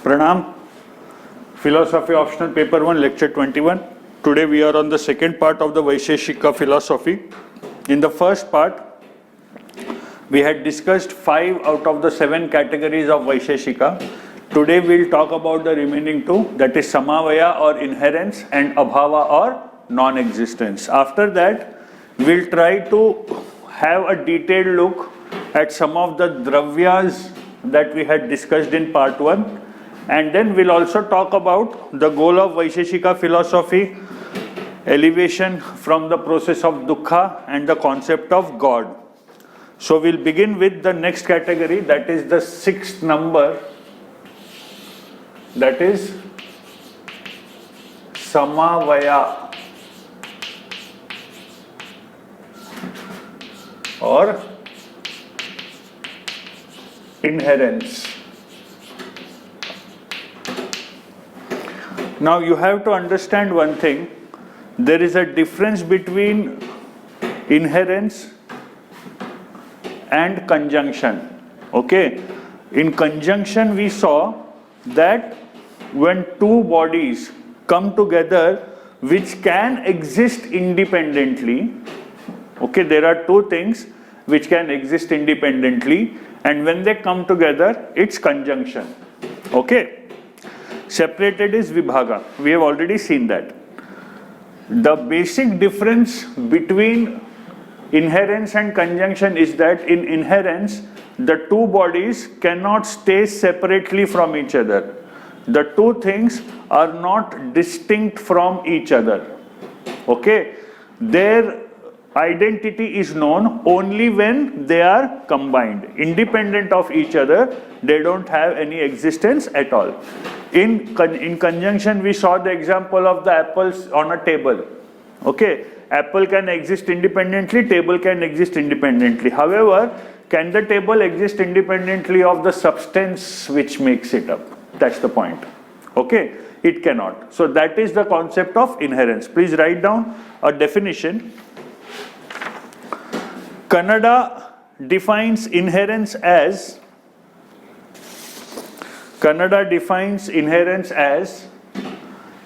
Pranam, Philosophy Optional Paper 1, Lecture 21. Today we are on the second part of the Vaisheshika philosophy. In the first part, we had discussed 5 out of the 7 categories of Vaisheshika. Today we'll talk about the remaining 2, that is Samavaya or inherence and Abhava or non-existence. After that, we'll try to have a detailed look at some of the dravyas that we had discussed in part 1. And then we'll also talk about the goal of Vaisheshika philosophy, elevation from the process of dukkha and the concept of God. So we'll begin with the next category, that is the 6th number, that is Samavaya or inherence. Now you have to understand one thing, there is a difference between inherence and conjunction. Okay, in conjunction we saw that when 2 bodies come together which can exist independently, okay, there are 2 things which can exist independently, and when they come together it's conjunction. Okay, separated is vibhaga, we have already seen that. The basic difference between inherence and conjunction is that in inherence the 2 bodies cannot stay separately from each other. The 2 things are not distinct from each other. Okay, their identity is known only when they are combined. Independent of each other, they don't have any existence at all. In conjunction, we saw the example of the apples on a table. Okay, apple can exist independently, table can exist independently. However, can the table exist independently of the substance which makes it up? That's the point. Okay, it cannot. So that is the concept of inherence. Please write down a definition. Kannada defines inherence as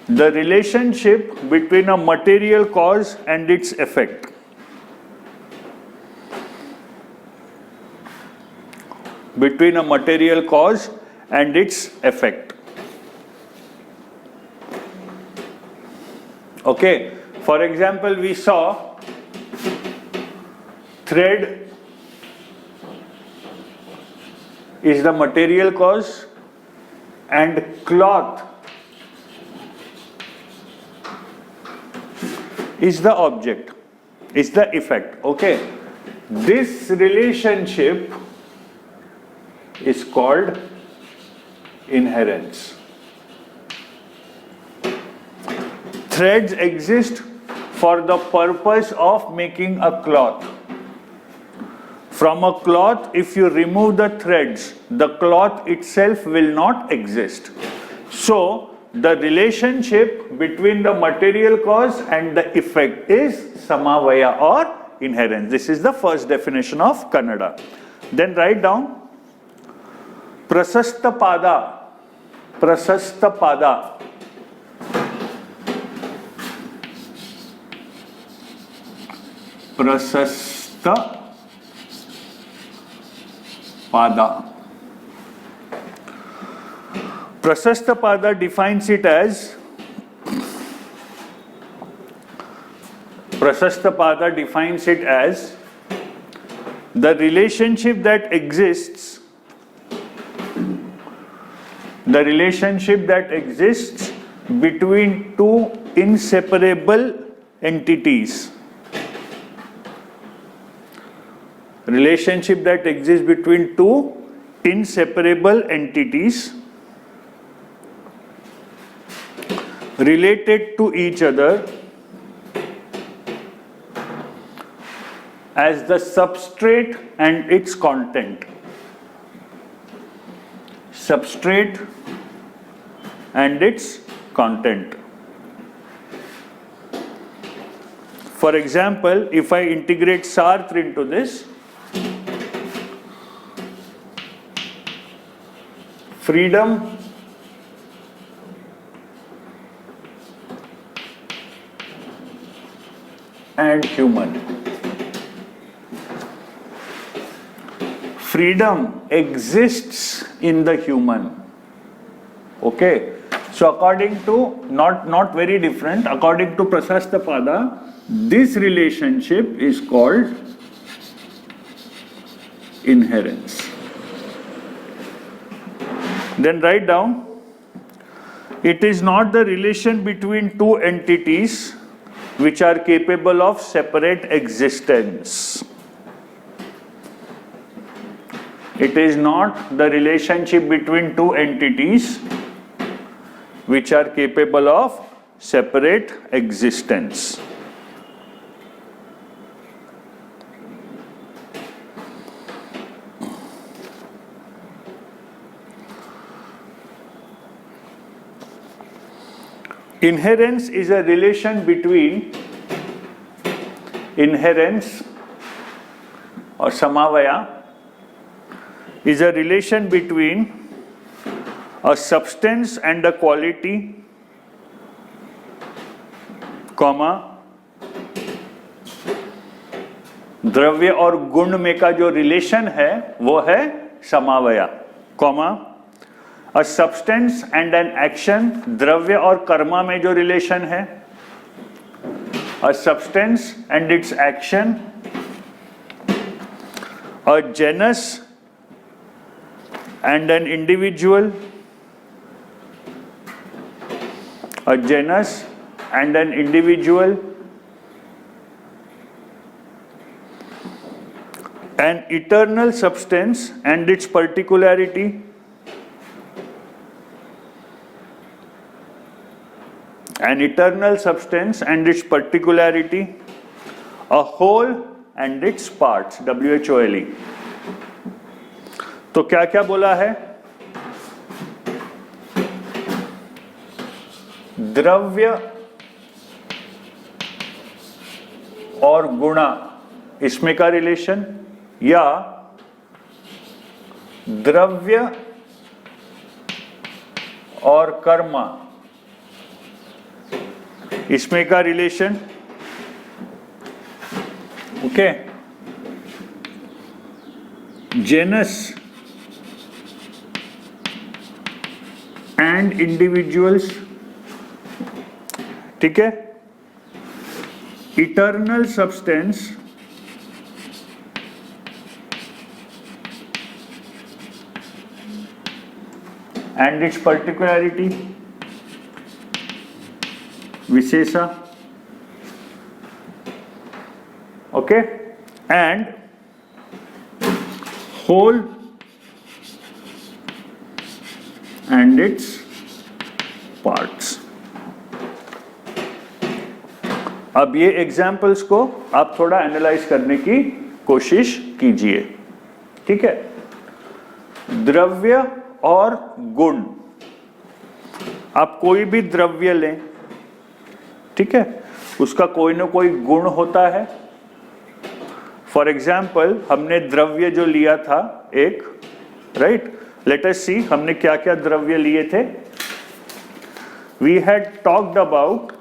the relationship between a material cause and its effect. Between a material cause and its effect. Okay, for example, we saw thread is the material cause and cloth is the object, is the effect. Okay, this relationship is called inherence. Threads exist for the purpose of making a cloth. From a cloth, if you remove the threads, the cloth itself will not exist. So, the relationship between the material cause and the effect is samavaya or inherence. This is the first definition of Kannada. Then write down prasastapada. Prasastapada. Prasastapada. Prasastapada defines it as the relationship that exists between 2 inseparable entities. Relationship that exists between 2 inseparable entities related to each other as the substrate and its content. Substrate and its content. For example, if I integrate Sartre into this, freedom and human. Freedom exists in the human. Okay, so according to, not very different, according to Prasastapada, this relationship is called inherence. Then write down, it is not the relation between two entities which are capable of separate existence. It is not the relationship between two entities which are capable of separate existence. Inherence is a relation between inherence or samavaya is a relation between a substance and a quality, comma, द्रव्य और गुण में का जो relation है वो है samavaya, comma, a substance and an action, द्रव्य और कर्मा में जो रिलेशन है, a substance and its action, a genus and an individual, a genus and an individual, an eternal substance and its particularity, an eternal substance and its particularity, a whole and its parts, WHOLE. तो क्या क्या बोला है? द्रव्य और गुणा इसमें का रिलेशन, या द्रव्य और कर्मा इसमें का relation. Okay, genus and individuals, ठीक है, eternal substance and its particularity, vishesha, okay, and whole and its parts. अब ये एग्जाम्पल्स को आप थोड़ा एनालाइज करने की कोशिश कीजिए, ठीक है. द्रव्य और गुण, आप कोई भी द्रव्य लें, ठीक है, उसका कोई ना कोई गुण होता है. फॉर एग्जाम्पल हमने द्रव्य जो लिया था एक, राइट, लेट अस सी हमने क्या क्या द्रव्य लिए थे. We had talked about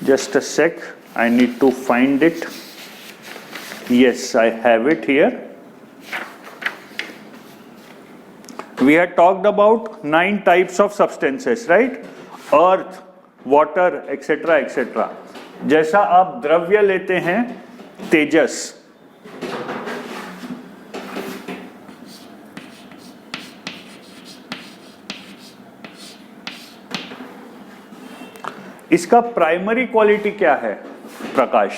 just a sec, I need to find it. Yes, I have it here. We had talked about 9 types of substances, right, earth, water, etcetera etcetera. जैसा आप द्रव्य लेते हैं तेजस, इसका प्राइमरी क्वालिटी क्या है? प्रकाश.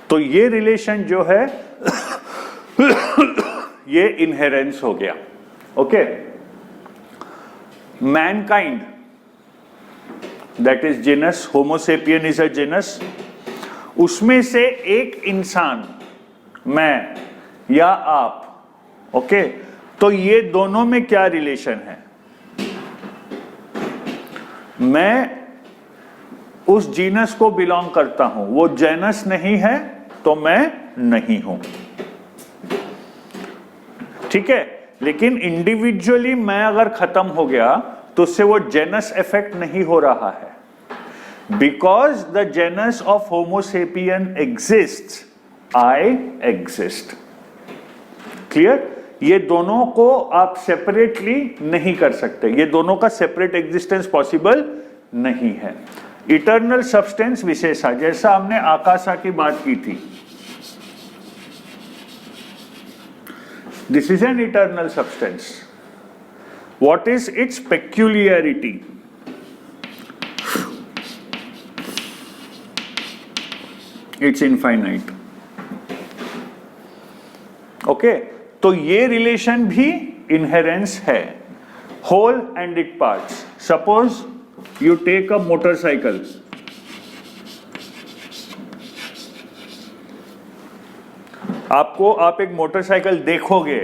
तो ये रिलेशन जो है ये इनहेरेंस हो गया. Okay, mankind, that is genus, homo sapien is a genus, उसमें से एक इंसान, मैं या आप, ओके, तो ये दोनों में क्या रिलेशन है? मैं उस जीनस को बिलोंग करता हूं, वो जेनस नहीं है तो मैं नहीं हूं, ठीक है. लेकिन इंडिविजुअली मैं अगर खत्म हो गया तो उससे वो जेनस इफेक्ट नहीं हो रहा है. Because the genus of homo sapien exist, I exist. Clear? ये दोनों को आप सेपरेटली नहीं कर सकते, ये दोनों का सेपरेट एग्जिस्टेंस पॉसिबल नहीं है. इटर्नल सब्सटेंस विशेषा, जैसा हमने आकाशा की बात की थी, this is an eternal substance. What is its peculiarity? It's infinite. Okay, तो ये रिलेशन भी इनहेरेंस है. Whole and it parts. Suppose you take a motorcycle. आप एक मोटरसाइकिल देखोगे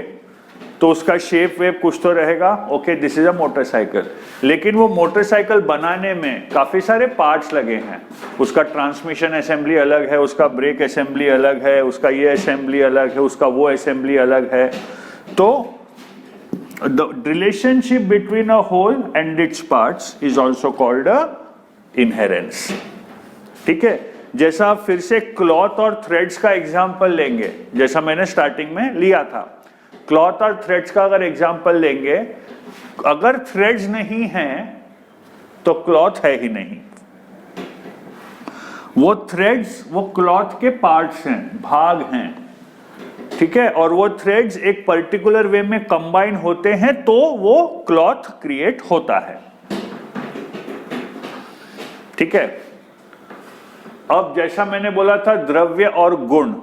तो उसका शेप वेप कुछ तो रहेगा. Okay, this is a motorcycle. लेकिन वो मोटरसाइकिल बनाने में काफी सारे पार्ट्स लगे हैं. उसका ट्रांसमिशन असेंबली अलग है, उसका ब्रेक असेंबली अलग है, उसका ये असेंबली अलग है, उसका वो असेंबली अलग है. तो the relationship between a whole and its parts is also called a inherence. ठीक है? जैसा आप फिर से क्लॉथ और थ्रेड्स का एग्जाम्पल लेंगे, जैसा मैंने स्टार्टिंग में लिया था, क्लॉथ और थ्रेड्स का अगर एग्जाम्पल लेंगे, अगर थ्रेड्स नहीं हैं तो क्लॉथ है ही नहीं. वो थ्रेड्स वो क्लॉथ के पार्ट्स हैं, भाग हैं. ठीक है? और वो थ्रेड्स एक पर्टिकुलर वे में कंबाइन होते हैं तो वो क्लॉथ क्रिएट होता है. ठीक है? अब जैसा मैंने बोला था द्रव्य और गुण,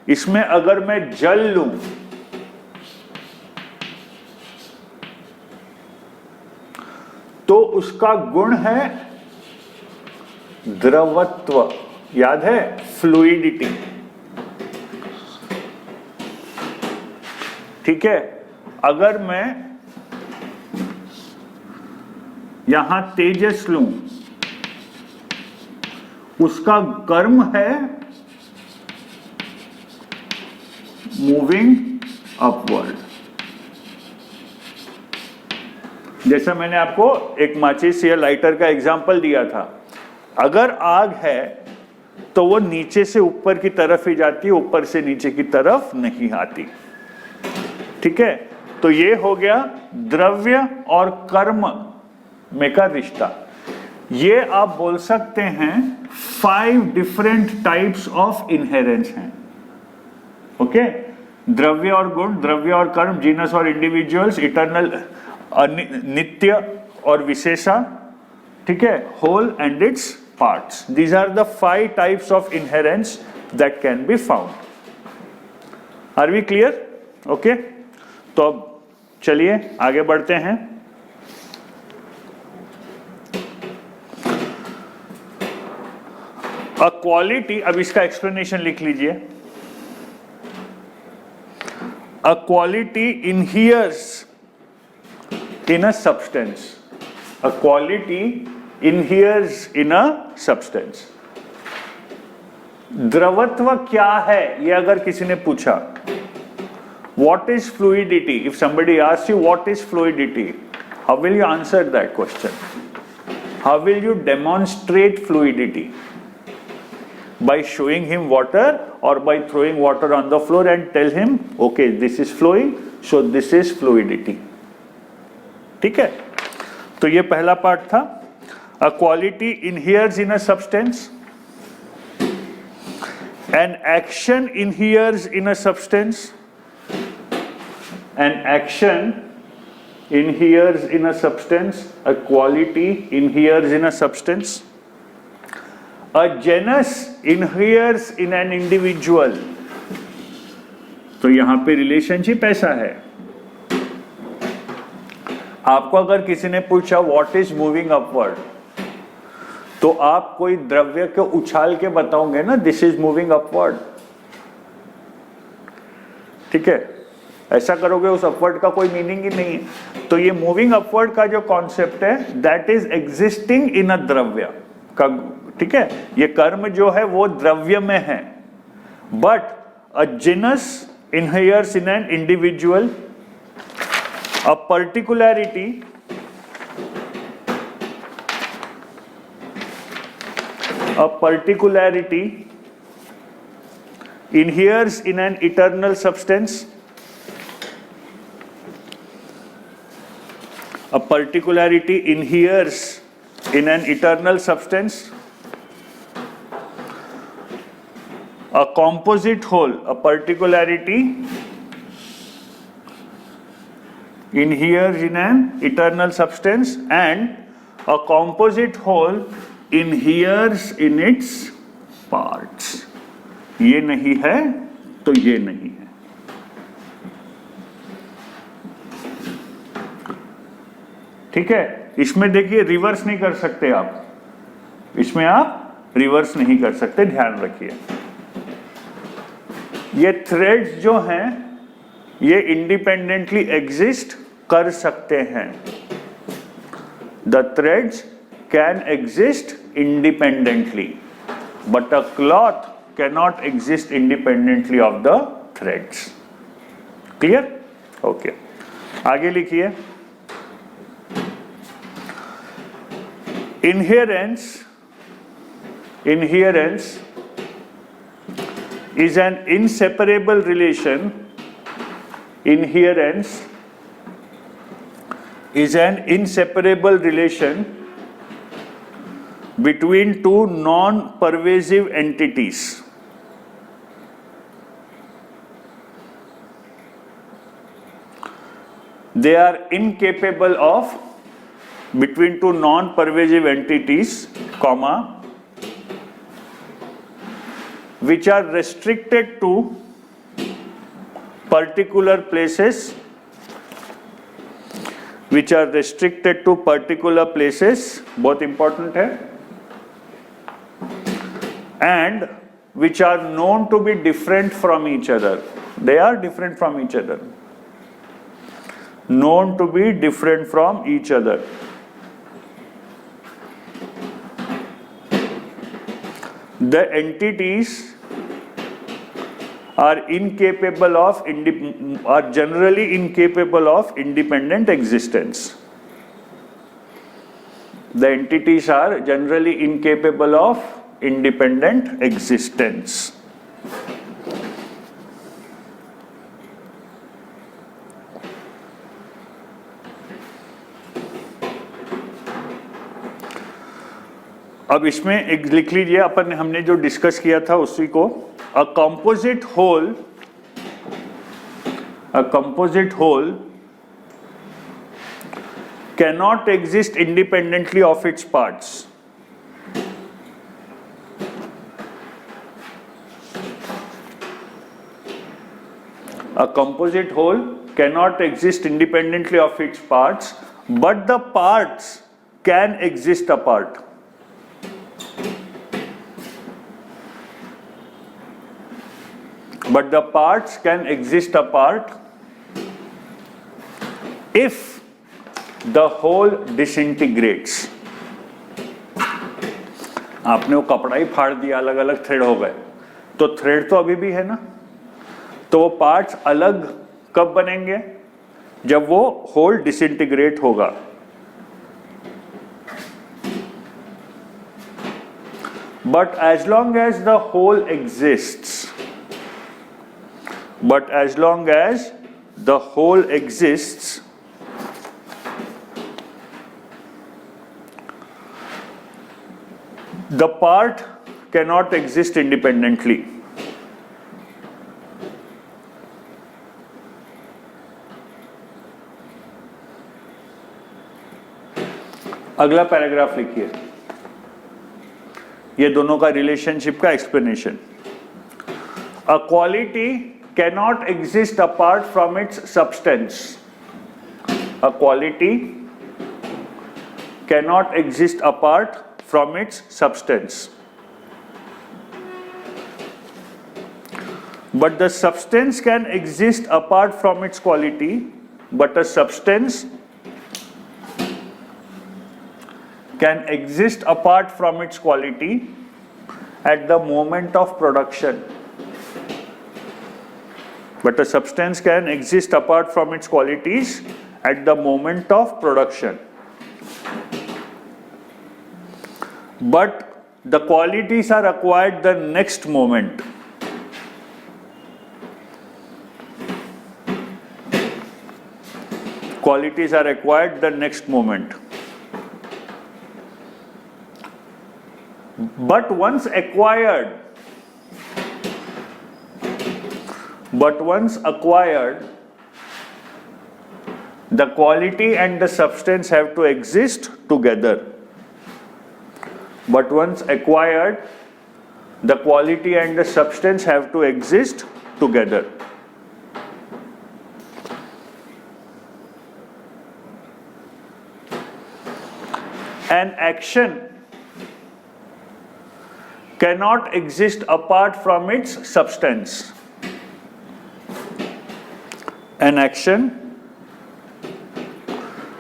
इसमें अगर मैं जल लूं तो उसका गुण है द्रवत्व. याद है? फ्लूइडिटी. ठीक है? अगर मैं यहां तेजस लूं, उसका कर्म है मूविंग अपवर्ड. जैसा मैंने आपको एक माचिस या लाइटर का एग्जांपल दिया था. अगर आग है तो वो नीचे से ऊपर की तरफ ही जाती है, ऊपर से नीचे की तरफ नहीं आती. ठीक है? तो ये हो गया द्रव्य और कर्म में का रिश्ता. ये आप बोल सकते हैं 5 डिफरेंट टाइप्स ऑफ इनहेरेंस हैं. ओके? द्रव्य और गुण, द्रव्य और कर्म, जीनस और इंडिविजुअल्स, इटर्नल नित्य और विशेषा. ठीक है? Whole and its parts. These are the 5 types of inherence that can be found. Are we clear? Okay, तो अब चलिए आगे बढ़ते हैं. अ क्वालिटी, अब इसका एक्सप्लेनेशन लिख लीजिए. A quality inheres in a substance. A quality inheres in a substance. द्रवत्व क्या है, ये अगर किसी ने पूछा, what is fluidity? If somebody asks you what is fluidity, how will you answer that question? How will you demonstrate fluidity? By showing him water or by throwing water on the floor and tell him, okay, this is flowing, so this is fluidity. ठीक है? तो ये पहला part था. A quality inheres in a substance. An action inheres in a substance. An action inheres in a substance. A quality inheres in a substance. A genus inheres in an individual. तो यहां पे relationship ऐसा है. आपको अगर किसी ने पूछा व्हाट इज मूविंग अपवर्ड, तो आप कोई द्रव्य को उछाल के बताओगे ना, दिस इज मूविंग अपवर्ड. ठीक है? ऐसा करोगे उस अपवर्ड का कोई मीनिंग ही नहीं है. तो ये मूविंग अपवर्ड का जो कॉन्सेप्ट है, दैट इज एग्जिस्टिंग इन अ द्रव्य का. ठीक है? ये कर्म जो है वो द्रव्य में है. But a genus inheres in an individual. A particularity inheres in an eternal substance. A particularity inheres in an eternal substance. A composite whole, a particularity inheres in an eternal substance, and a composite whole inheres in its parts. ये नहीं है तो ये नहीं है. ठीक है, इसमें देखिए रिवर्स नहीं कर सकते आप, इसमें आप रिवर्स नहीं कर सकते, ध्यान रखिए. ये थ्रेड्स जो हैं ये इंडिपेंडेंटली एग्जिस्ट कर सकते हैं. The threads can exist independently, but a cloth cannot exist independently of the threads. Clear? Okay, आगे लिखिए. Inherence is an inseparable relation. Inherence is an inseparable relation between two non-pervasive entities. They are incapable of, between two non-pervasive entities, comma, which are restricted to particular places, बहुत important है, and which are known to be different from each other. They are different from each other. Known to be different from each other. The entities are generally incapable of independent existence. The entities are generally incapable of independent existence. अब इसमें एक लिख लीजिए, अपन हमने जो discuss किया था उसी को. A composite whole cannot exist independently of its parts. A composite whole cannot exist independently of its parts, but the parts can exist apart. But the parts can exist apart if the whole disintegrates. आपने वो कपड़ा ही फाड़ दिया, अलग अलग thread हो गए, तो थ्रेड तो अभी भी है ना, तो वो पार्ट्स अलग कब बनेंगे? जब वो होल डिसइंटीग्रेट होगा. But as long as the whole exists, the part cannot exist independently. अगला पैराग्राफ लिखिए, ये दोनों का रिलेशनशिप का explanation. A quality cannot exist apart from its substance. A quality cannot exist apart from its substance, but the substance can exist apart from its quality, but a substance can exist apart from its quality at the moment of production. But a substance can exist apart from its qualities at the moment of production. But the qualities are acquired the next moment. Qualities are acquired the next moment. But once acquired, the quality and the substance have to exist together. But once acquired, the quality and the substance have to exist together. An action cannot exist apart from its substance. An action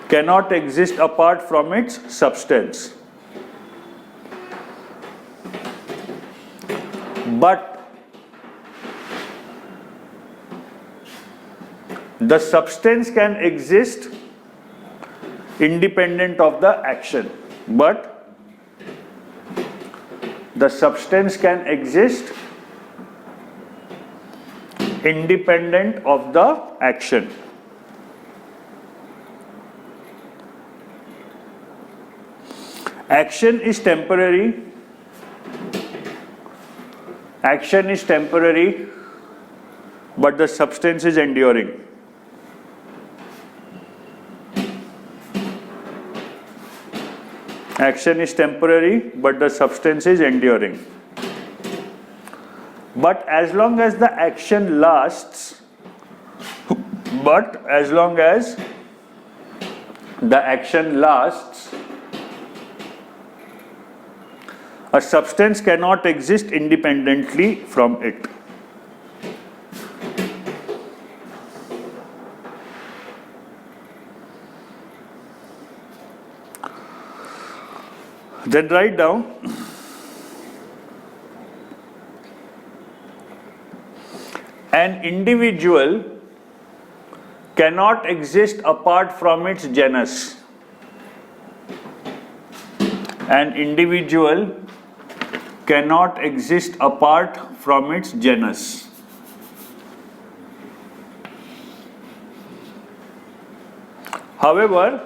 cannot exist apart from its substance. But the substance can exist independent of the action. But the substance can exist independent of the action. Action is temporary. Action is temporary, but the substance is enduring. Action is temporary, but the substance is enduring. But as long as the action lasts, a substance cannot exist independently from it. Then write down an individual cannot exist apart from its genus. An individual cannot exist apart from its genus. However,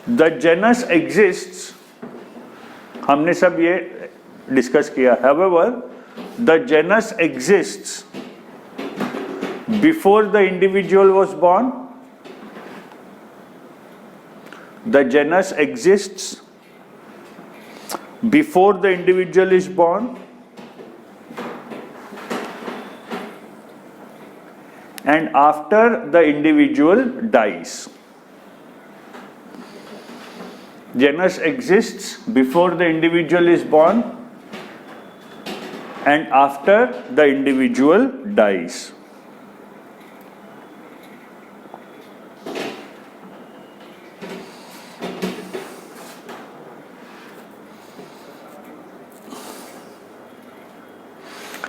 the genus exists. हमने सब ये discuss किया. However, the genus exists before the individual was born. The genus exists before the individual is born and after the individual dies. Genus exists before the individual is born and after the individual dies.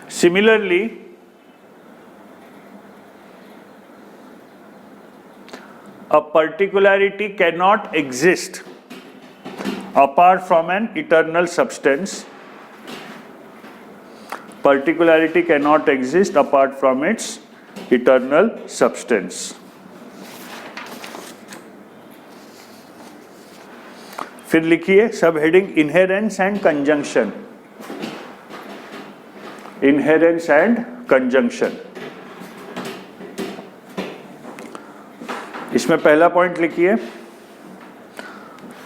Similarly, a particularity cannot exist apart from an eternal substance. Particularity cannot exist apart from its eternal substance. फिर लिखिए subheading inherence and conjunction. Inherence and conjunction. इसमें पहला point लिखिए.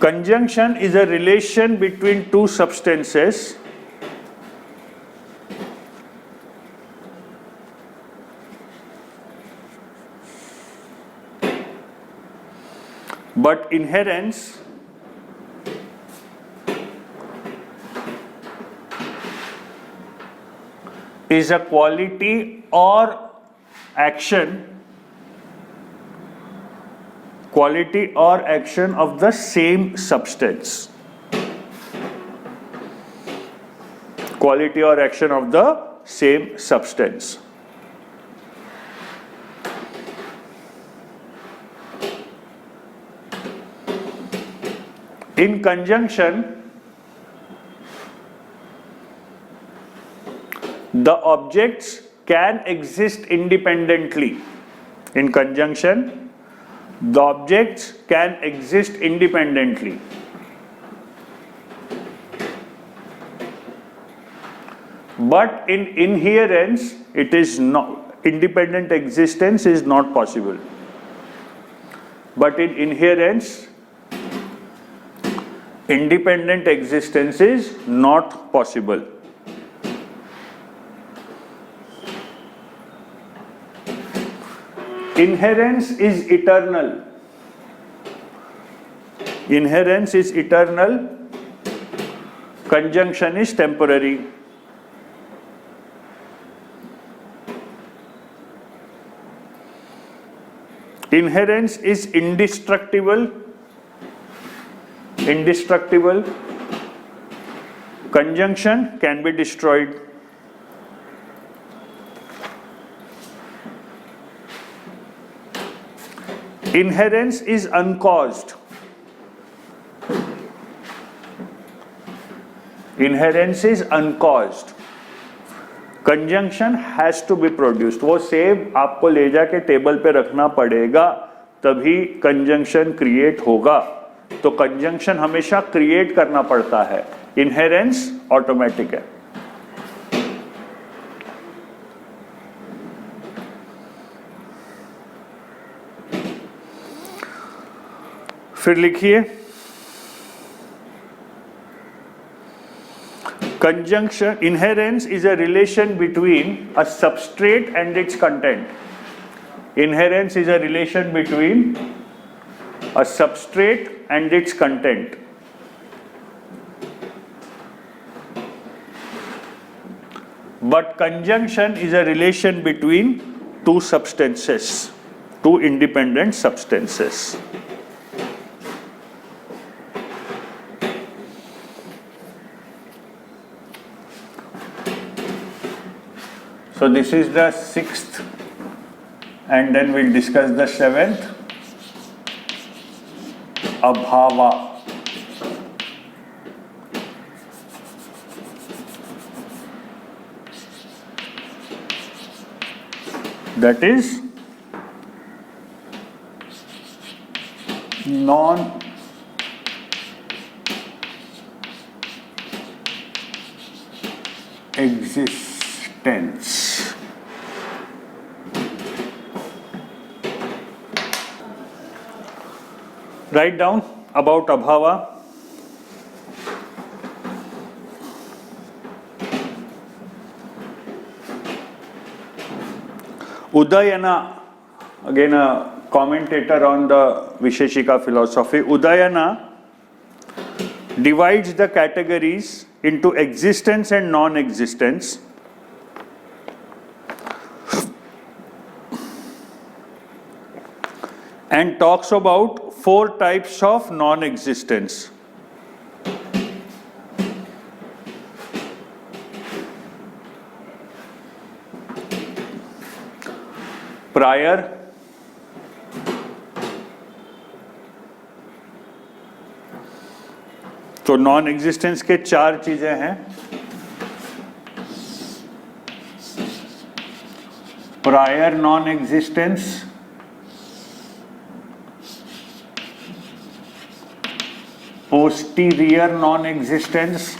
Conjunction is a relation between two substances but inherence is a quality or action of the same substance. Quality or action of the same substance. In conjunction, the objects can exist independently. In conjunction, the objects can exist independently. But in inherence, it is not, independent existence is not possible. But in inherence, independent existence is not possible. Inherence is eternal. Inherence is eternal. Conjunction is temporary. Inherence is indestructible. Indestructible. Conjunction can be destroyed. Inherence is uncaused. Inherence is uncaused. Conjunction has to be produced. वो सेब आपको ले जाके table पे रखना पड़ेगा तभी conjunction create होगा. तो कंजंक्शन हमेशा क्रिएट करना पड़ता है. इनहेरेंस ऑटोमेटिक है. फिर लिखिए conjunction. Inherence is a relation between a substrate and its content. Inherence is a relation between a substrate and its content. But conjunction is a relation between two substances, two independent substances. So this is the 6th, and then we'll discuss the 7th. Abhava. That is non-existence. Write down about abhava. Udayana, again a commentator on the Visheshika philosophy, Udayana divides the categories into existence and non-existence. And talks about 4 types of non-existence. Prior, तो non-existence के 4 चीजें हैं. Prior non-existence, posterior non-existence,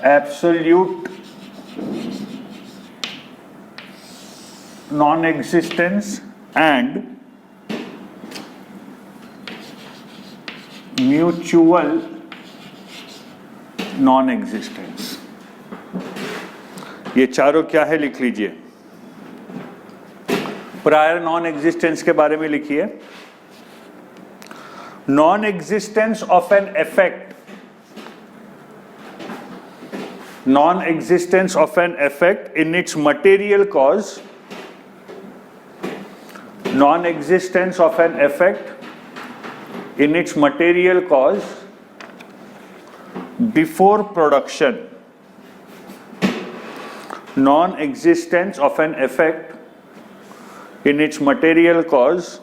absolute non-existence, and mutual non-existence. ये चारों क्या है लिख लीजिए. प्रायर नॉन एग्जिस्टेंस के बारे में लिखिए. Non existence of an effect, non existence of an effect in its material cause, non existence of an effect in its material cause before production, non existence of an effect in its material cause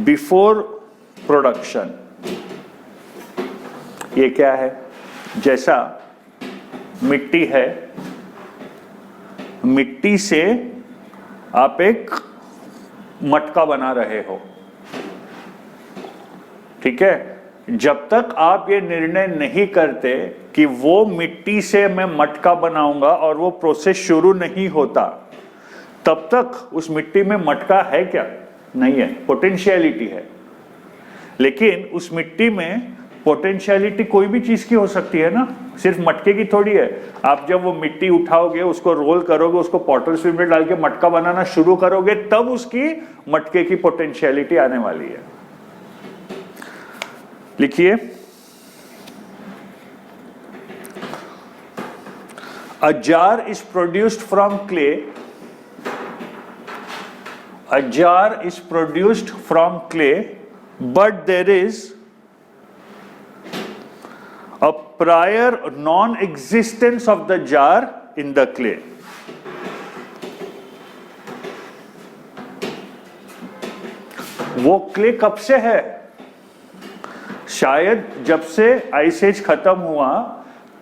before production. ये क्या है? जैसा मिट्टी है, मिट्टी से आप एक मटका बना रहे हो, ठीक है? जब तक आप ये निर्णय नहीं करते कि वो मिट्टी से मैं मटका बनाऊंगा और वो प्रोसेस शुरू नहीं होता, तब तक उस मिट्टी में मटका है क्या? नहीं है, पोटेंशियलिटी है। लेकिन उस मिट्टी में पोटेंशियलिटी कोई भी चीज की हो सकती है ना, सिर्फ मटके की थोड़ी है। आप जब वो मिट्टी उठाओगे, उसको रोल करोगे, उसको पॉटर्स फील्ड में डाल के मटका बनाना शुरू करोगे, तब उसकी मटके की पोटेंशियलिटी आने वाली है। लिखिए, a jar is produced from clay. A jar is produced from clay, but there is a prior non-existence of the jar in the clay. वो क्ले कब से है? शायद जब से आइस एज खत्म हुआ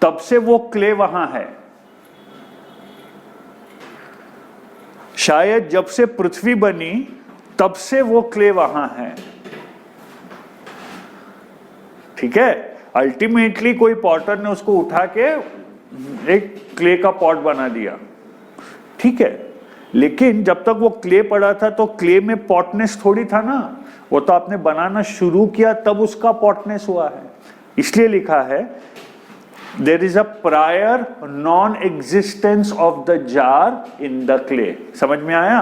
तब से वो क्ले वहां है। शायद जब से पृथ्वी बनी तब से वो क्ले वहां है, ठीक है? अल्टीमेटली कोई पॉटर ने उसको उठा के एक क्ले का पॉट बना दिया, ठीक है? लेकिन जब तक वो क्ले पड़ा था तो क्ले में पॉटनेस थोड़ी था ना, वो तो आपने बनाना शुरू किया तब उसका पॉटनेस हुआ है। इसलिए लिखा है there is a prior non existence of the jar in the clay. समझ में आया?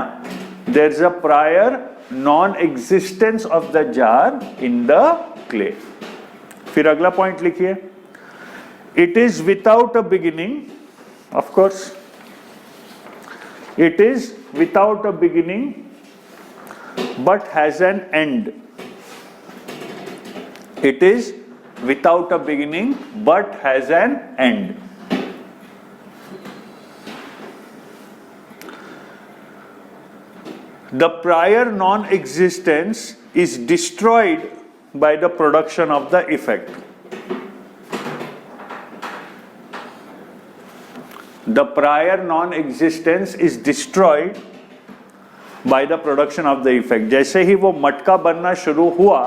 There is a prior non existence of the jar in the clay. फिर अगला पॉइंट लिखिए, it is without a beginning. Of course it is without a beginning but has an end. It is without a beginning but has an end. The prior non-existence is destroyed by the production of the effect. The prior non-existence is destroyed by the production of the effect. जैसे ही वो मटका बनना शुरू हुआ,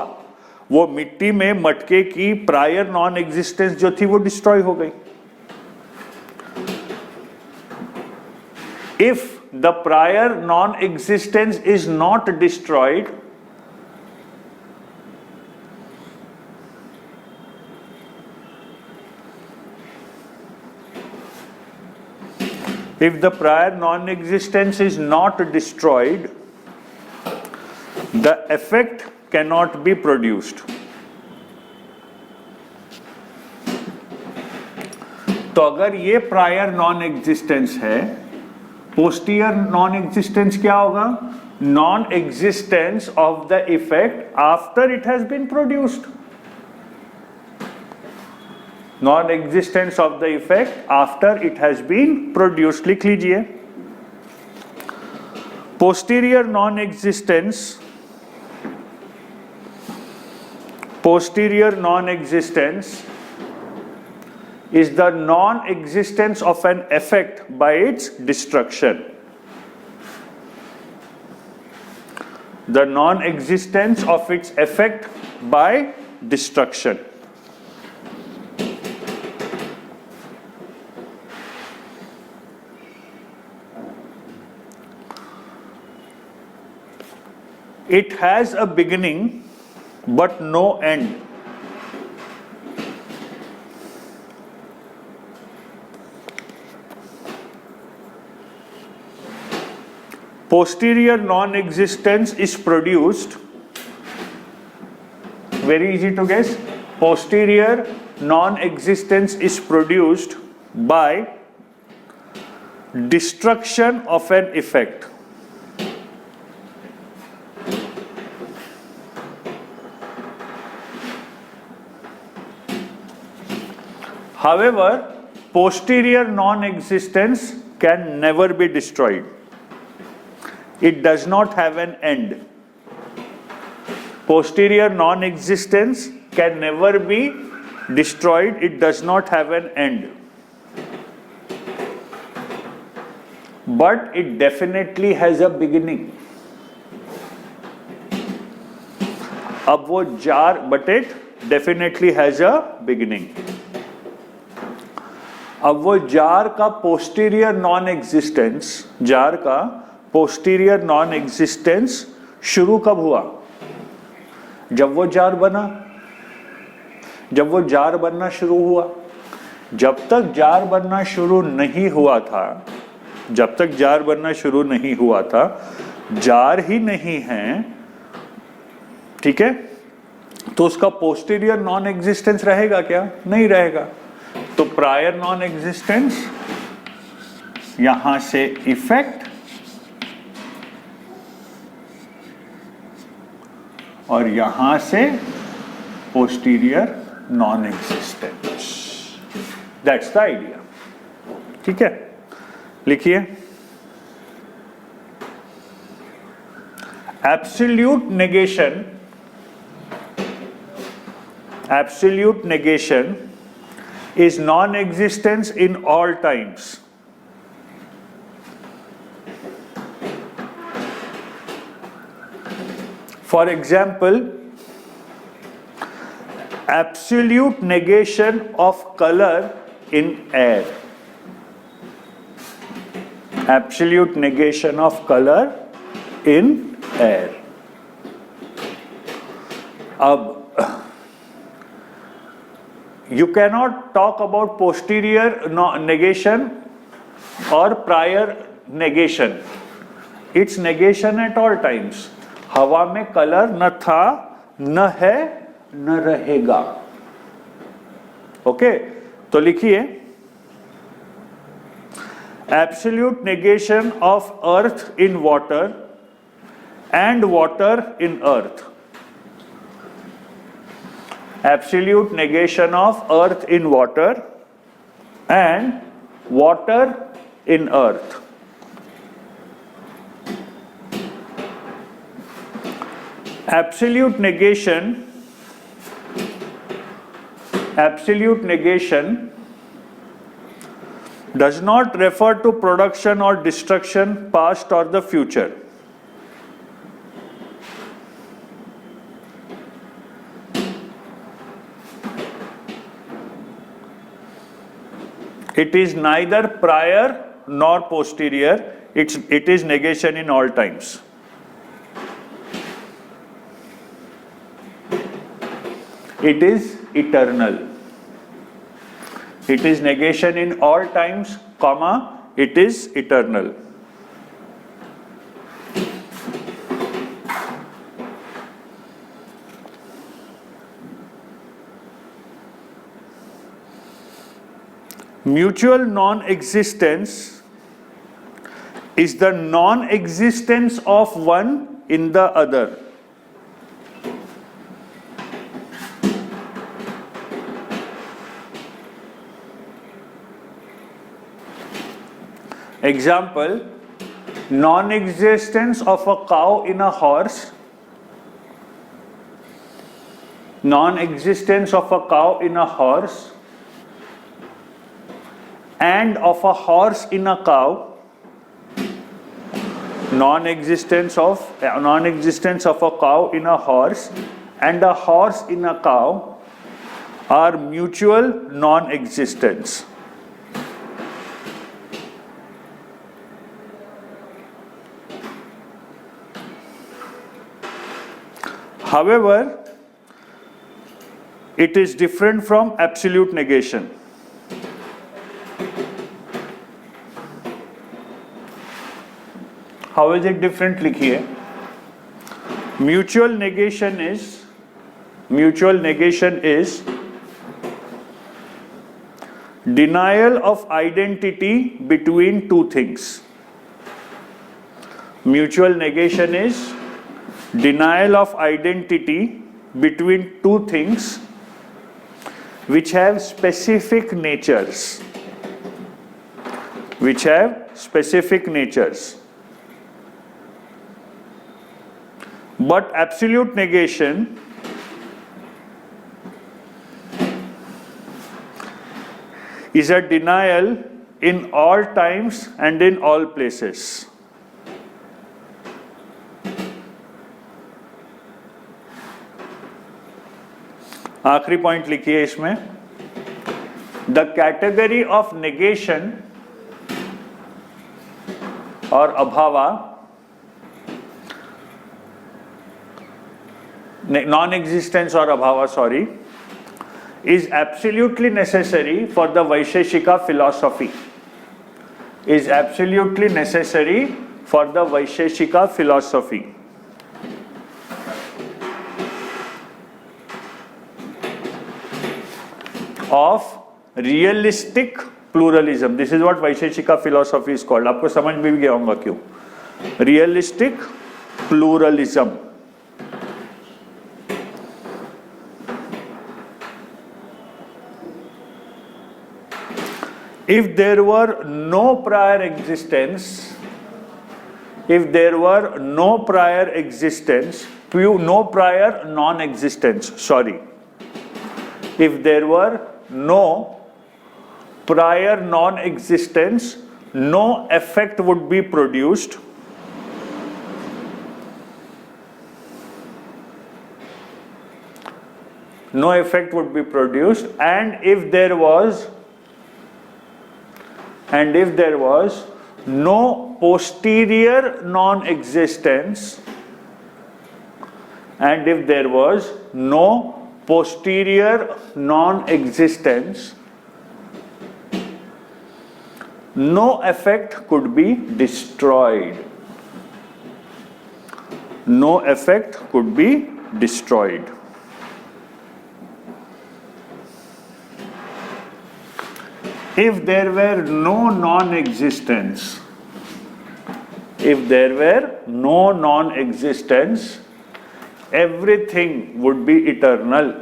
वो मिट्टी में मटके की प्रायर नॉन एग्जिस्टेंस जो थी वो डिस्ट्रॉय हो गई। If the prior non-existence is not destroyed, if the prior non-existence is not destroyed, the effect cannot be produced. तो अगर ये प्रायर नॉन एग्जिस्टेंस है, पोस्टीरियर नॉन एग्जिस्टेंस क्या होगा? Non existence of the effect after it has been produced. Non-existence of the effect after it has been produced. लिख लीजिए, posterior non-existence is the non-existence of an effect by its destruction. The non-existence of its effect by destruction. It has a beginning but no end. Posterior non-existence is produced, very easy to guess, posterior non-existence is produced by destruction of an effect. However, posterior non-existence can never be destroyed. it does not have an end. Posterior non-existence can never be destroyed, it does not have an end. But it definitely has a beginning. अब वो jar, but it definitely has a beginning. अब वो jar का posterior non existence, jar का posterior non existence शुरू कब हुआ? जब वो जार बना, जब वो जार बनना शुरू हुआ। जब तक जार बनना शुरू नहीं हुआ था, जब तक जार बनना शुरू नहीं हुआ था, जार ही नहीं है, ठीक है, तो उसका पोस्टीरियर नॉन एग्जिस्टेंस रहेगा क्या? नहीं रहेगा। तो प्रायर नॉन एग्जिस्टेंस, यहां से इफेक्ट और यहां से posterior non existence, that's the idea. ठीक है, लिखिए absolute negation, absolute negation is non-existence in all times. For example, absolute negation of color in air. Absolute negation of color in air. अब you cannot talk about posterior negation or prior negation. It's negation at all times. हवा में colour न था, न है, न रहेगा। Okay, तो लिखिए absolute negation of earth in water and water in earth. Absolute negation of earth in water and water in earth. Absolute negation does not refer to production or destruction, past or the future. It is neither prior nor posterior, it is negation in all times. It is eternal. It is negation in all times, comma, it is eternal. Mutual non-existence is the non-existence of one in the other. Example, non-existence of a cow in a horse, non-existence of a cow in a horse and of a horse in a cow, non-existence of a cow in a horse and a horse in a cow are mutual non-existence. However, it is different from absolute negation. How is it different? लिखिए mutual negation is denial of identity between two things. Mutual negation is denial of identity between two things which have specific natures. but absolute negation is a denial in all times and in all places. आखिरी point लिखिए इसमें, the category of negation और अभावा, non existence और अभावा sorry, is absolutely necessary for the Vaisheshika philosophy. Is absolutely necessary for the Vaisheshika philosophy. Of realistic pluralism. This is what Vaisheshika philosophy is called. आपको समझ में भी गया होगा क्यों. Realistic pluralism. If there were no prior existence, no prior non-existence, sorry. If there were no prior non-existence, no effect would be produced. No effect would be produced, and if there was no posterior non-existence, and if there was no posterior non-existence, no effect could be destroyed. No effect could be destroyed. If there were no non-existence, everything would be eternal.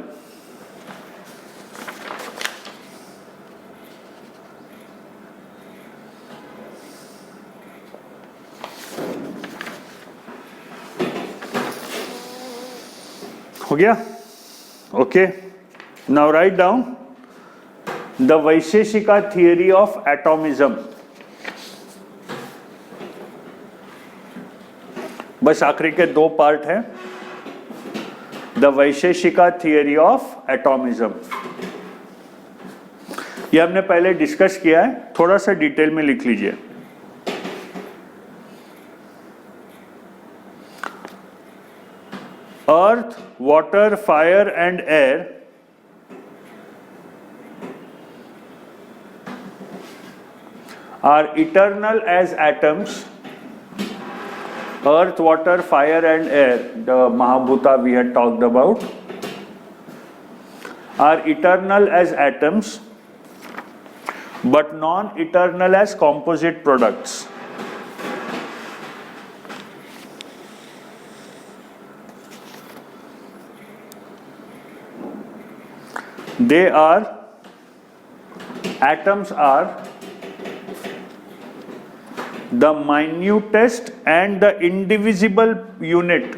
हो गया? Okay. Now write down the Vaisheshika theory of atomism. बस आखिरी के दो part हैं. The Vaisheshika theory of एटॉमिज्म, ये हमने पहले डिस्कस किया है, थोड़ा सा डिटेल में लिख लीजिए. Earth, water, fire and air are eternal as atoms. Earth, water, fire and air, the Mahabhuta we had talked about, are eternal as atoms but non-eternal as composite products. Atoms are the minutest and the indivisible unit,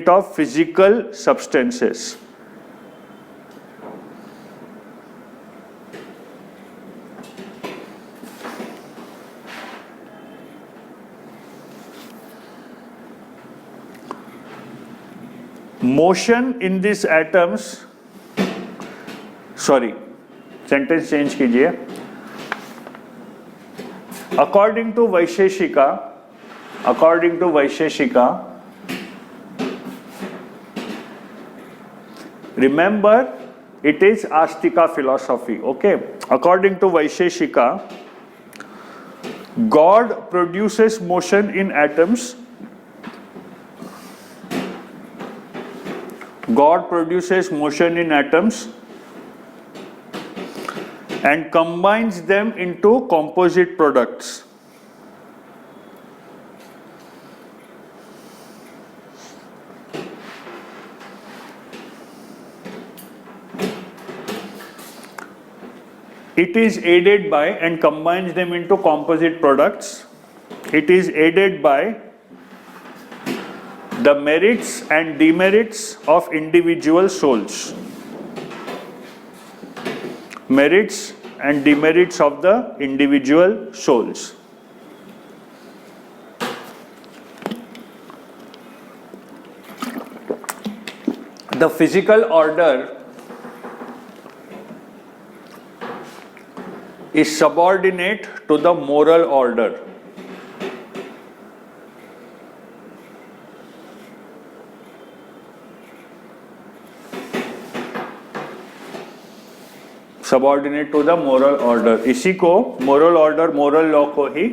of physical substances. Motion in these atoms, sentence change कीजिए. According to Vaisheshika, remember it is astika philosophy. Okay, according to Vaisheshika, God produces motion in atoms. God produces motion in atoms and combines them into composite products. It is aided by and combines them into composite products it is aided by the merits and demerits of individual souls. Merits and demerits of the individual souls. The physical order is subordinate to the moral order. Subordinate to the moral order, इसी को moral order, moral law को ही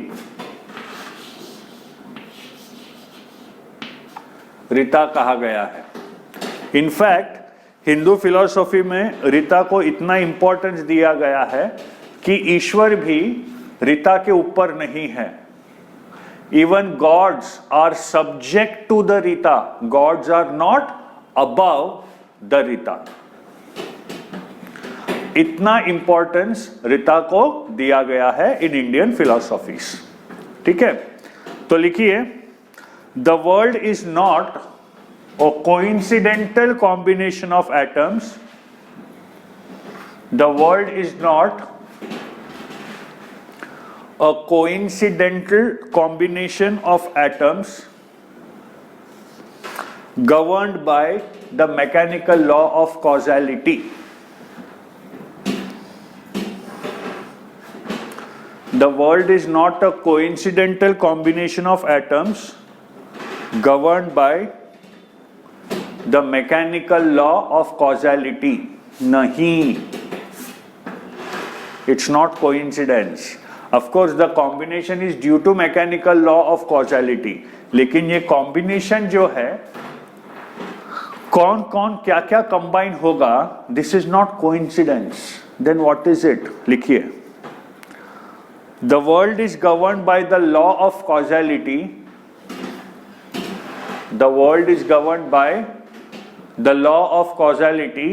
रीता कहा गया है. In fact Hindu philosophy में रीता को इतना importance दिया गया है कि ईश्वर भी रीता के ऊपर नहीं है. Even gods are subject to the rita, gods are not above the rita. इतना इंपॉर्टेंस रीता को दिया गया है इन इंडियन फिलॉसफीज. ठीक है, तो लिखिए, the world is not a coincidental combination of atoms. The world is not a coincidental combination of atoms governed by the mechanical law of causality. The world is not a coincidental combination of atoms governed by the mechanical law of causality. Nahi. It's not coincidence. Of course, the combination is due to mechanical law of causality. लेकिन ये combination जो है, कौन कौन क्या क्या combine होगा, this is not coincidence. Then what is it? लिखिए, the world is governed by the law of causality. The world is governed by the law of causality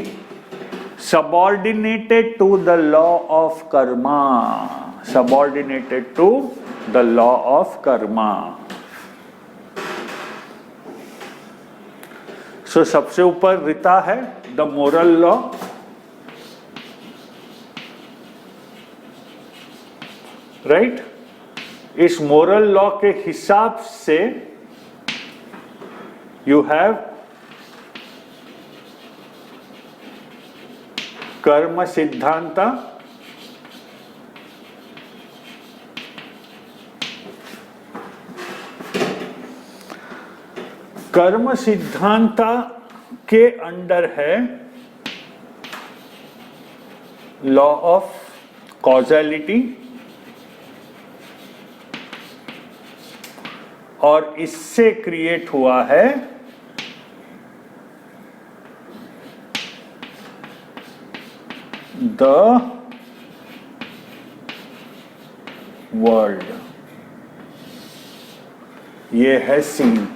subordinated to the law of karma. Subordinated to the law of karma. So सबसे ऊपर रीता है the moral law. Right, इस moral law के हिसाब से you have कर्म सिद्धांत. कर्म सिद्धांत के अंडर है लॉ ऑफ कॉजैलिटी, और इससे क्रिएट हुआ है द वर्ल्ड. ये है सीन.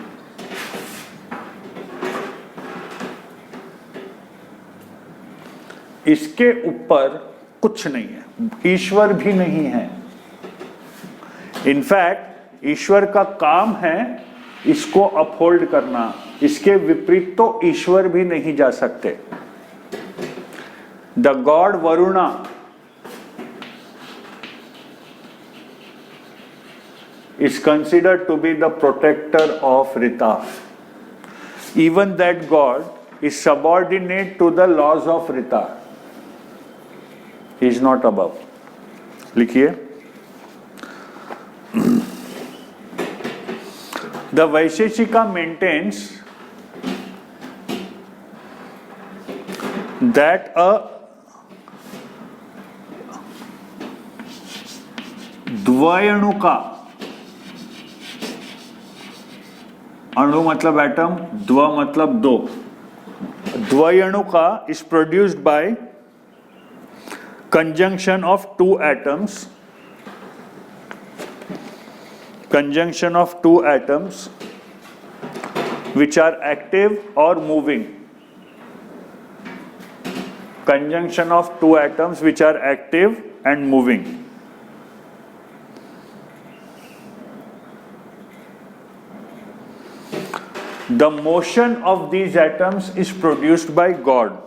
इसके ऊपर कुछ नहीं है, ईश्वर भी नहीं है. इनफैक्ट ईश्वर का काम है इसको अपहोल्ड करना, इसके विपरीत तो ईश्वर भी नहीं जा सकते. The God Varuna is considered to be the protector of Rita. Even that God is subordinate to the laws of Rita. He is not above. लिखिए, the Vaisheshika maintains that a द्वयणुका, अणु मतलब एटम, द्व मतलब दो, द्वयणुका is produced by conjunction of two atoms, conjunction of two atoms which are active or moving, conjunction of two atoms which are active and moving. the motion of these atoms is produced by God.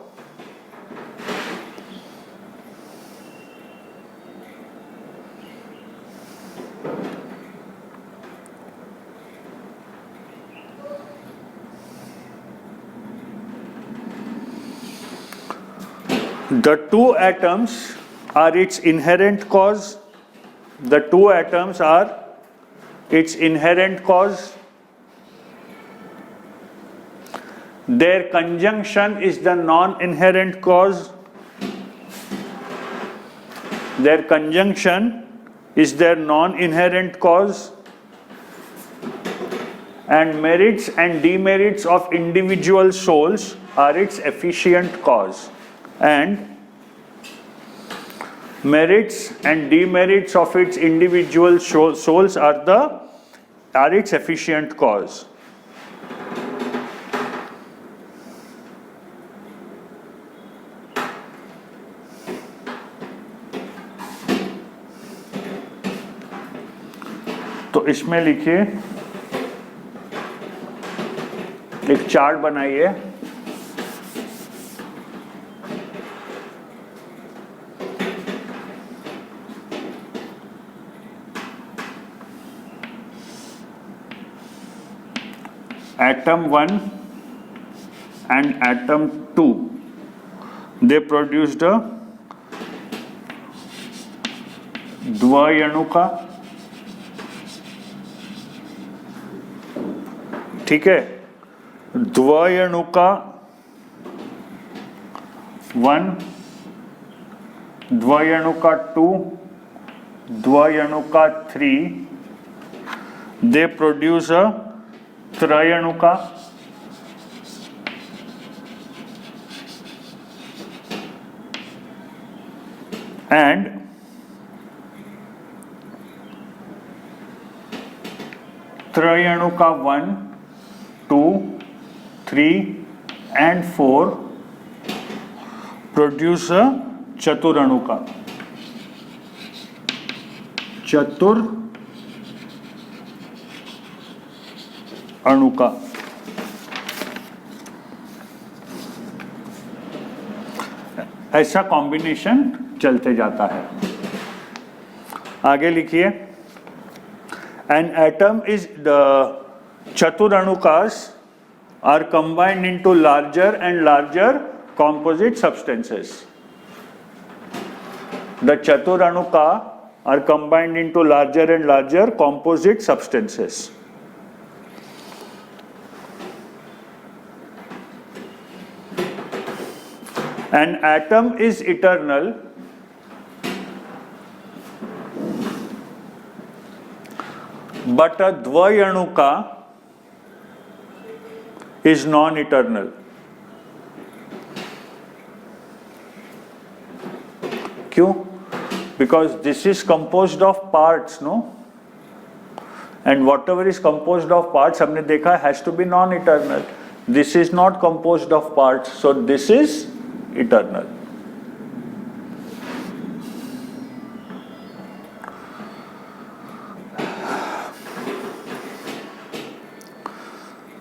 The two atoms are its inherent cause. The two atoms are its inherent cause. Their conjunction is the non-inherent cause. Their conjunction is their non-inherent cause. And merits and demerits of individual souls are its efficient cause. And merits and demerits of its individual souls are its efficient cause. तो इसमें लिखिए, एक chart बनाइए. Atom 1 and atom 2, they produced a द्वयणुका. ठीक है, द्वयणुका 1, द्वयणुका 2, द्वयणुका 3, they produce a त्रयणुका. And त्रयणुका 1, 2, 3 and 4 produce a चतुरणुका. अणुका. ऐसा combination चलते जाता है. आगे लिखिए, an atom is the chaturanukas are combined into larger and larger composite substances. The chaturanukā are combined into larger and larger composite substances. An atom is eternal but a dvayanuka is non-eternal. क्यों? Because this is composed of parts, no? And whatever is composed of parts, हमने देखा, has to be non-eternal. This is not composed of parts, so this is eternal.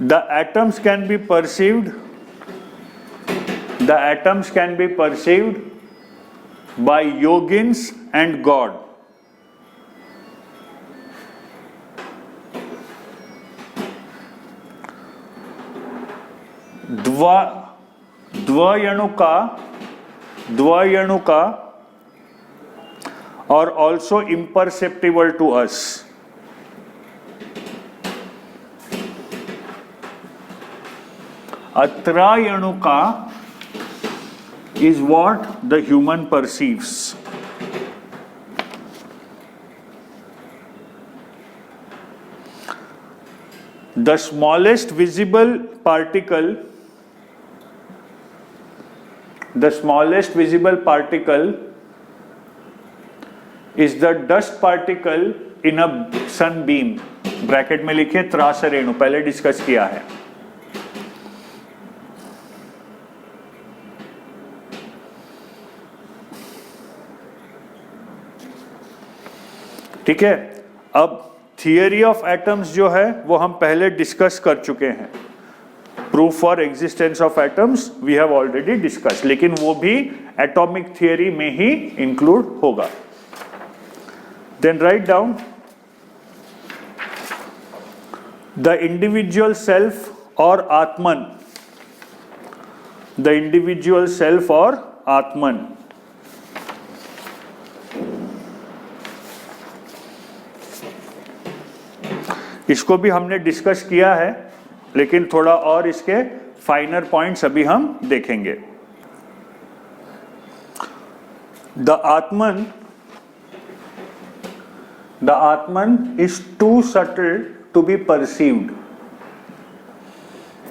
The atoms can be perceived. The atoms can be perceived by yogins and God. Dvayanuka are also imperceptible to us. Atrayanuka is what the human perceives. The smallest visible particle is the dust particle in a sunbeam. Bracket में लिखिए त्रासरेणु, पहले discuss किया है. ठीक है. अब theory of atoms जो है वो हम पहले डिस्कस कर चुके हैं. Proof for existence of atoms we have already discuss, लेकिन वो भी एटॉमिक थियरी में ही इंक्लूड होगा. Then write down the individual self और आत्मन. द इंडिविजुअल सेल्फ और आत्मन. इसको भी हमने डिस्कस किया है, लेकिन थोड़ा और इसके फाइनर पॉइंट्स अभी हम देखेंगे. The atman is too subtle to be perceived.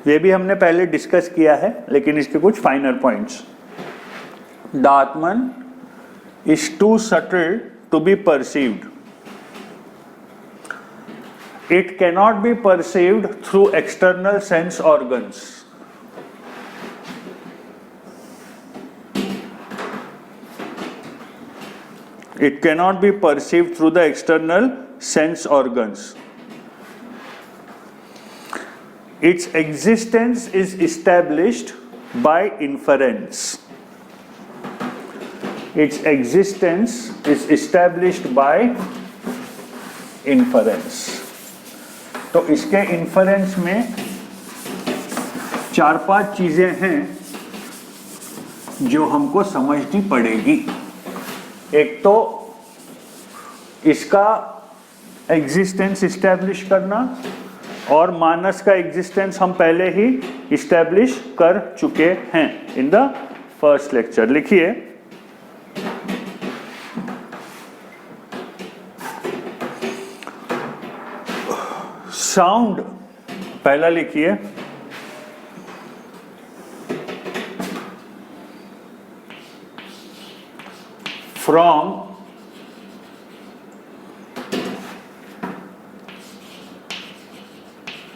ये भी हमने पहले डिस्कस किया है, लेकिन इसके कुछ finer points. The atman is too subtle to be perceived. It cannot be perceived through external sense organs. It cannot be perceived through the external sense organs. Its existence is established by inference. Its existence is established by inference. तो इसके inference में 4-5 चीजें हैं जो हमको समझनी पड़ेगी. एक तो इसका एग्जिस्टेंस इस्टेब्लिश करना, और मानस का एग्जिस्टेंस हम पहले ही इस्टेब्लिश कर चुके हैं इन द फर्स्ट लेक्चर. लिखिए साउंड, पहला लिखिए from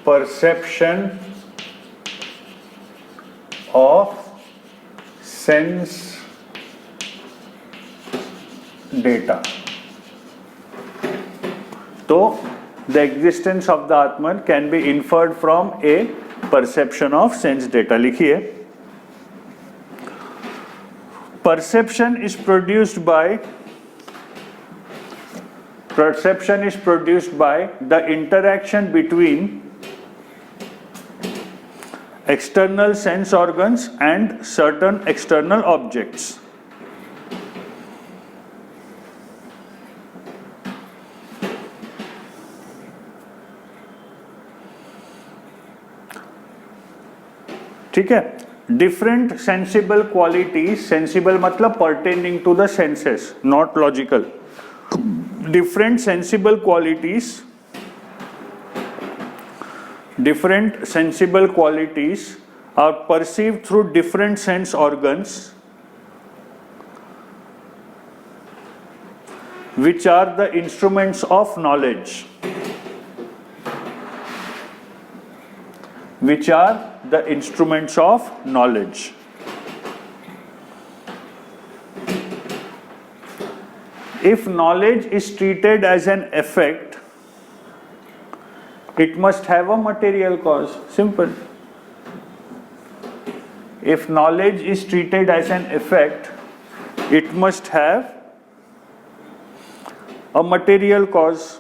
perception of sense data. तो the existence of the Atman can be inferred from a perception of sense data. लिखिए perception is produced by the interaction between external sense organs and certain external objects. ठीक है. Different sensible qualities, sensible मतलब pertaining to the senses, not logical. Different sensible qualities are perceived through different sense organs which are the instruments of knowledge. Which are the instruments of knowledge. If knowledge is treated as an effect, it must have a material cause. Simple. If knowledge is treated as an effect, it must have a material cause.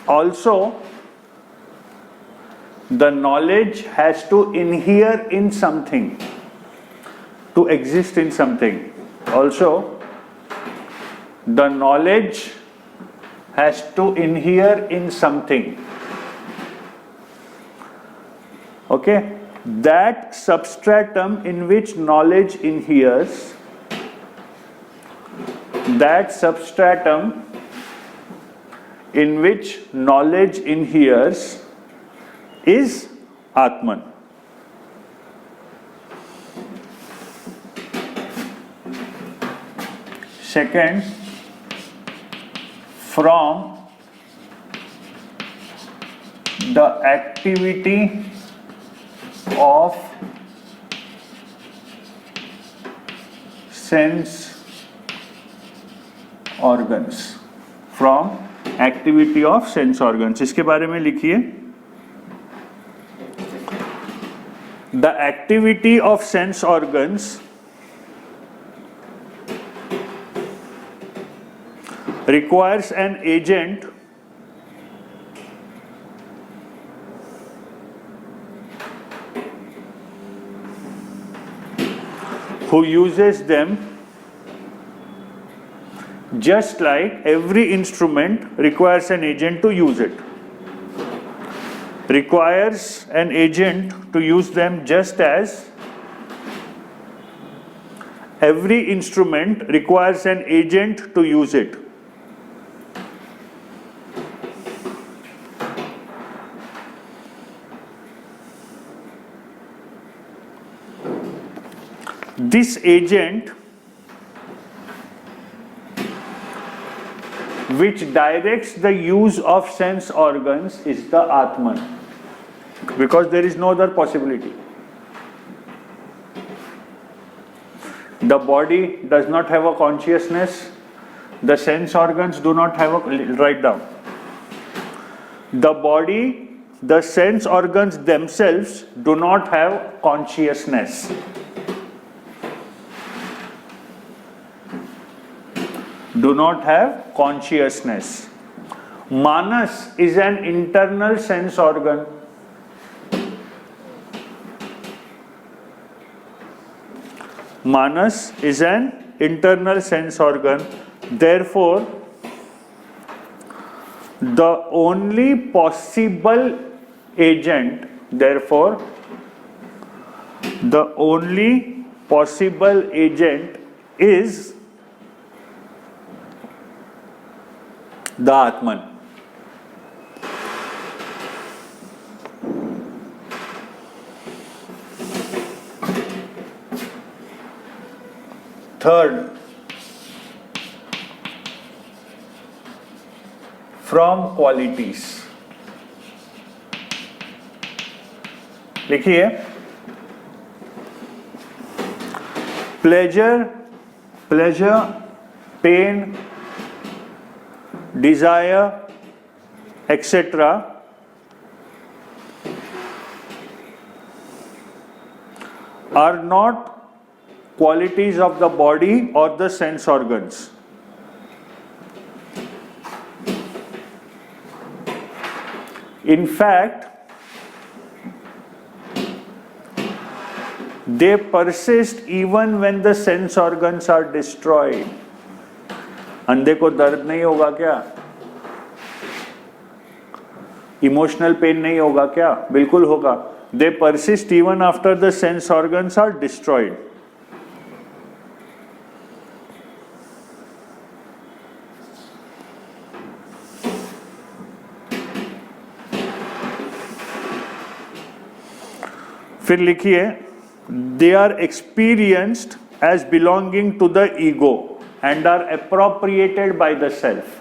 Also, the knowledge has to inhere in something, to exist in something. Also, the knowledge has to inhere in something. Okay? That substratum in which knowledge inheres, that substratum in which knowledge inheres is Atman. Second, from the activity of sense organs. From activity of sense organs. इसके बारे में लिखिए, the activity of sense organs requires an agent who uses them, just like every instrument requires an agent to use it. Requires an agent to use them, just as every instrument requires an agent to use it. This agent which directs the use of sense organs is the Atman, because there is no other possibility. The body does not have a consciousness, the sense organs do not have a, write down. The body, the sense organs themselves do not have consciousness. Do not have consciousness. Manas is an internal sense organ. Manas is an internal sense organ. Therefore, the only possible agent, therefore, the only possible agent is the Atman. Third, from qualities. लिखिए, pleasure, pain, desire, etc. are not qualities of the body or the sense organs. In fact, they persist even when the sense organs are destroyed. अंधे को दर्द नहीं होगा क्या? Emotional pain नहीं होगा क्या? बिल्कुल होगा. They persist even after the sense organs are destroyed. फिर लिखिए, they are experienced as belonging to the ego and are appropriated by the self.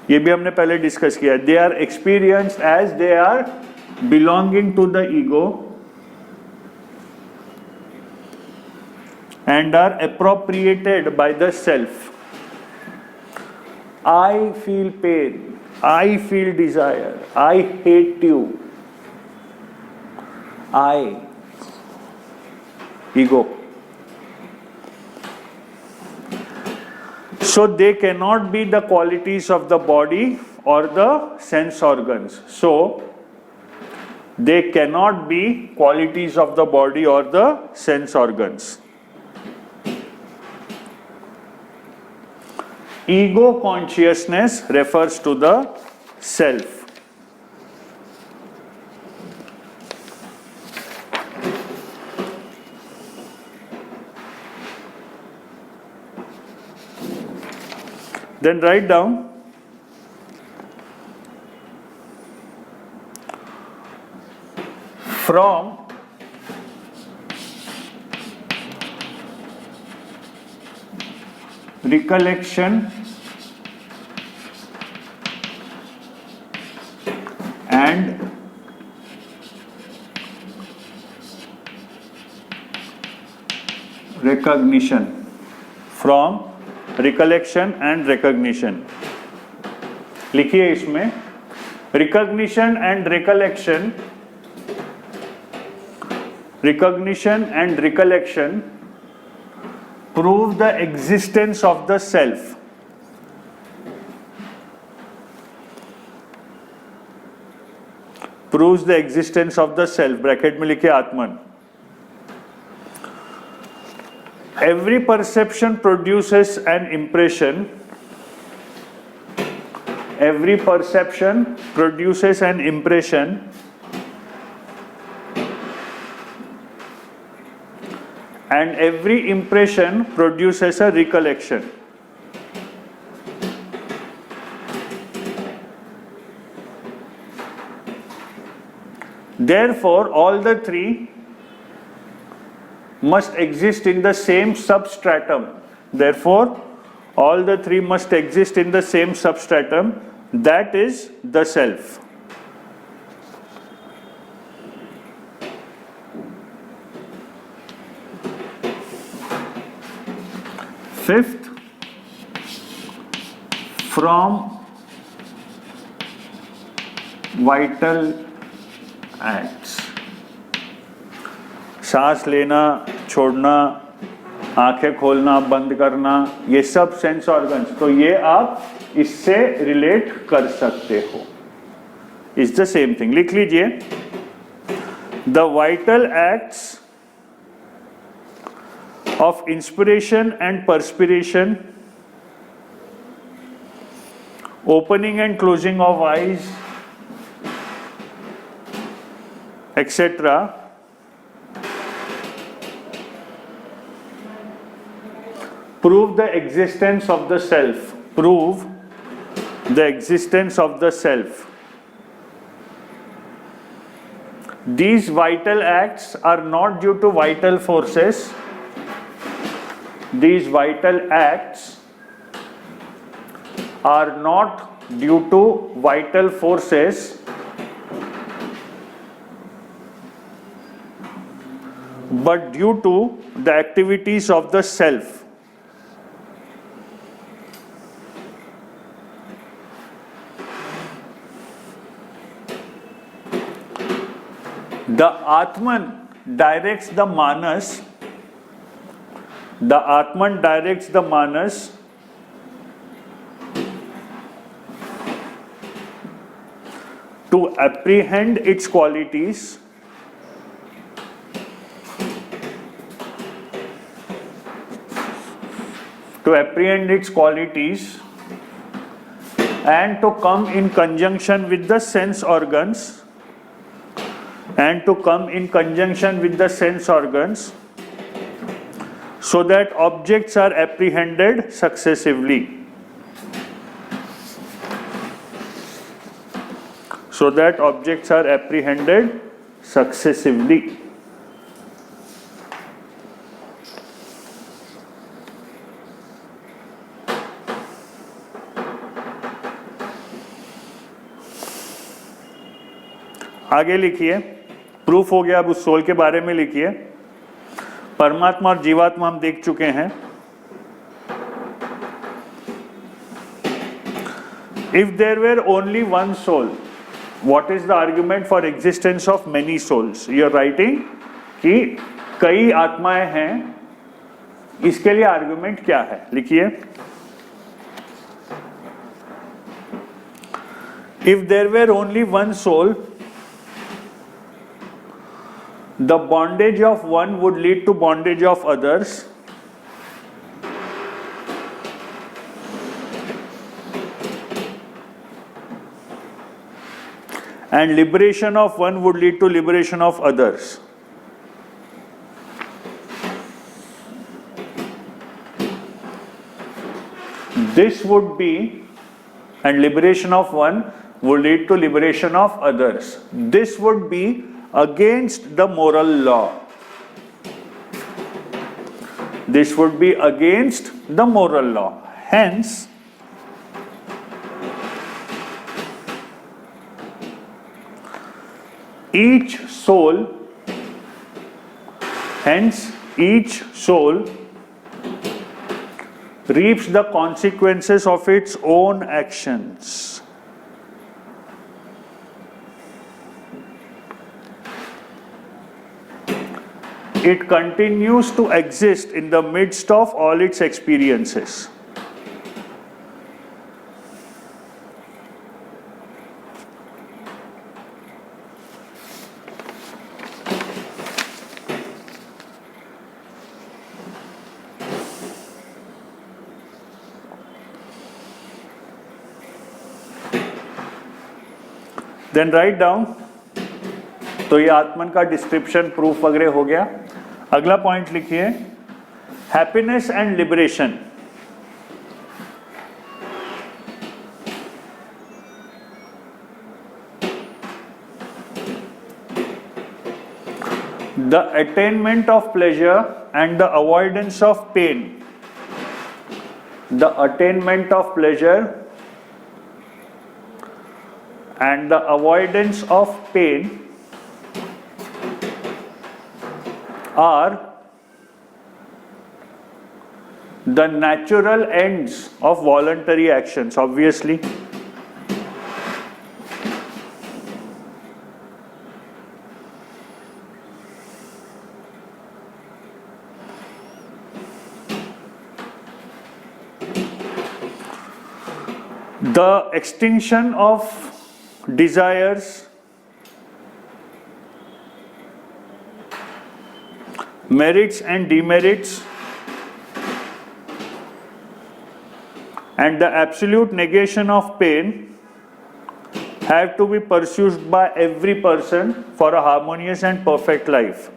ये भी हमने पहले डिस्कस किया. They are experienced as they are belonging to the ego and are appropriated by the self. I feel pain, I feel desire, I hate you. I, ego. So they cannot be the qualities of the body or the sense organs. So they cannot be qualities of the body or the sense organs. Ego consciousness refers to the self. Then write down from recollection and recognition. From recollection and recognition. लिखिए इसमें, recognition and recollection, recognition and recollection prove the existence of the self. Proves the existence of the self. Bracket में लिखिए आत्मन. Every perception produces an impression. Every perception produces an impression. And every impression produces a recollection. Therefore, all the three must exist in the same substratum. Therefore, all the three must exist in the same substratum, that is the self. Fifth, from vital acts. सांस लेना, छोड़ना, आंखें खोलना, बंद करना, ये सब sense organs, तो ये आप इससे रिलेट कर सकते हो. It's the same thing. लिख लीजिए, the vital acts of inspiration and perspiration, opening and closing of eyes, etc., prove the existence of the self. Prove the existence of the self. These vital acts are not due to vital forces. These vital acts are not due to vital forces, but due to the activities of the self. The Atman directs the Manas. The Atman directs the Manas to apprehend its qualities, and to come in conjunction with the sense organs, so that objects are apprehended successively. आगे लिखिए, proof हो गया. अब उस soul के बारे में लिखिए. परमात्मा और जीवात्मा हम देख चुके हैं. If there were only one soul, what is the argument for existence of many souls? You are writing कि कई आत्माएं हैं, इसके लिए आर्गुमेंट क्या है? लिखिए, if there were only one soul, the bondage of one would lead to bondage of others. And liberation of one would lead to liberation of others. This would be, and liberation of one would lead to liberation of others. This would be against the moral law. This would be against the moral law. Hence, each soul reaps the consequences of its own actions. it continues to exist in the midst of all its experiences. Then write down. तो ये आत्मन का description proof वगैरह हो गया. अगला point लिखिए, happiness and liberation. The attainment of pleasure and the avoidance of pain. The attainment of pleasure and the avoidance of pain are the natural ends of voluntary actions, obviously. The extinction of desires, merits and demerits, and the absolute negation of pain have to be pursued by every person for a harmonious and perfect life.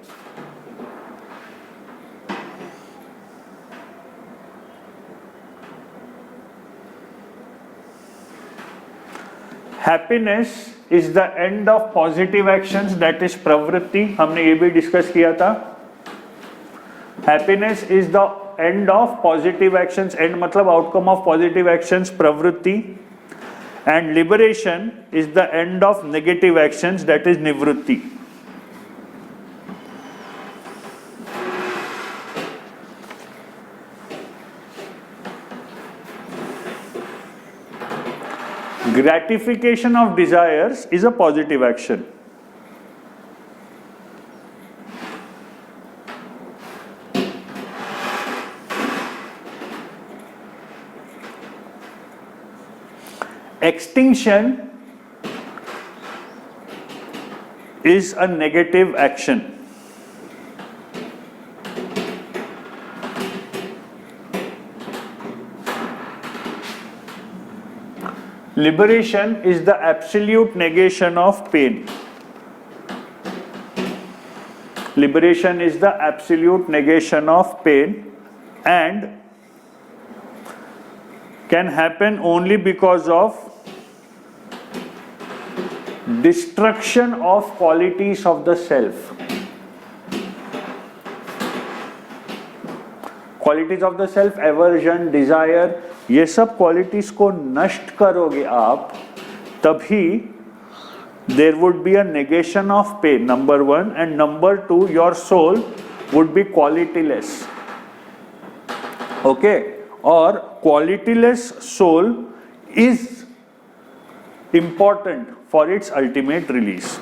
Happiness is the end of positive actions, that is प्रवृत्ति. हमने ये भी discuss किया था. Happiness is the end of positive actions. End मतलब outcome of positive actions, प्रवृत्ति. And liberation is the end of negative actions, that is निवृत्ति. Gratification of desires is a positive action. Extinction is a negative action. Liberation is the absolute negation of pain. Liberation is the absolute negation of pain and can happen only because of destruction of qualities of the self. Qualities of the self, aversion, desire, ये सब qualities को नष्ट करोगे आप, तभी there would be a negation of pain, number one, and number two, your soul would be qualityless. Okay, or qualityless soul is important for its ultimate release.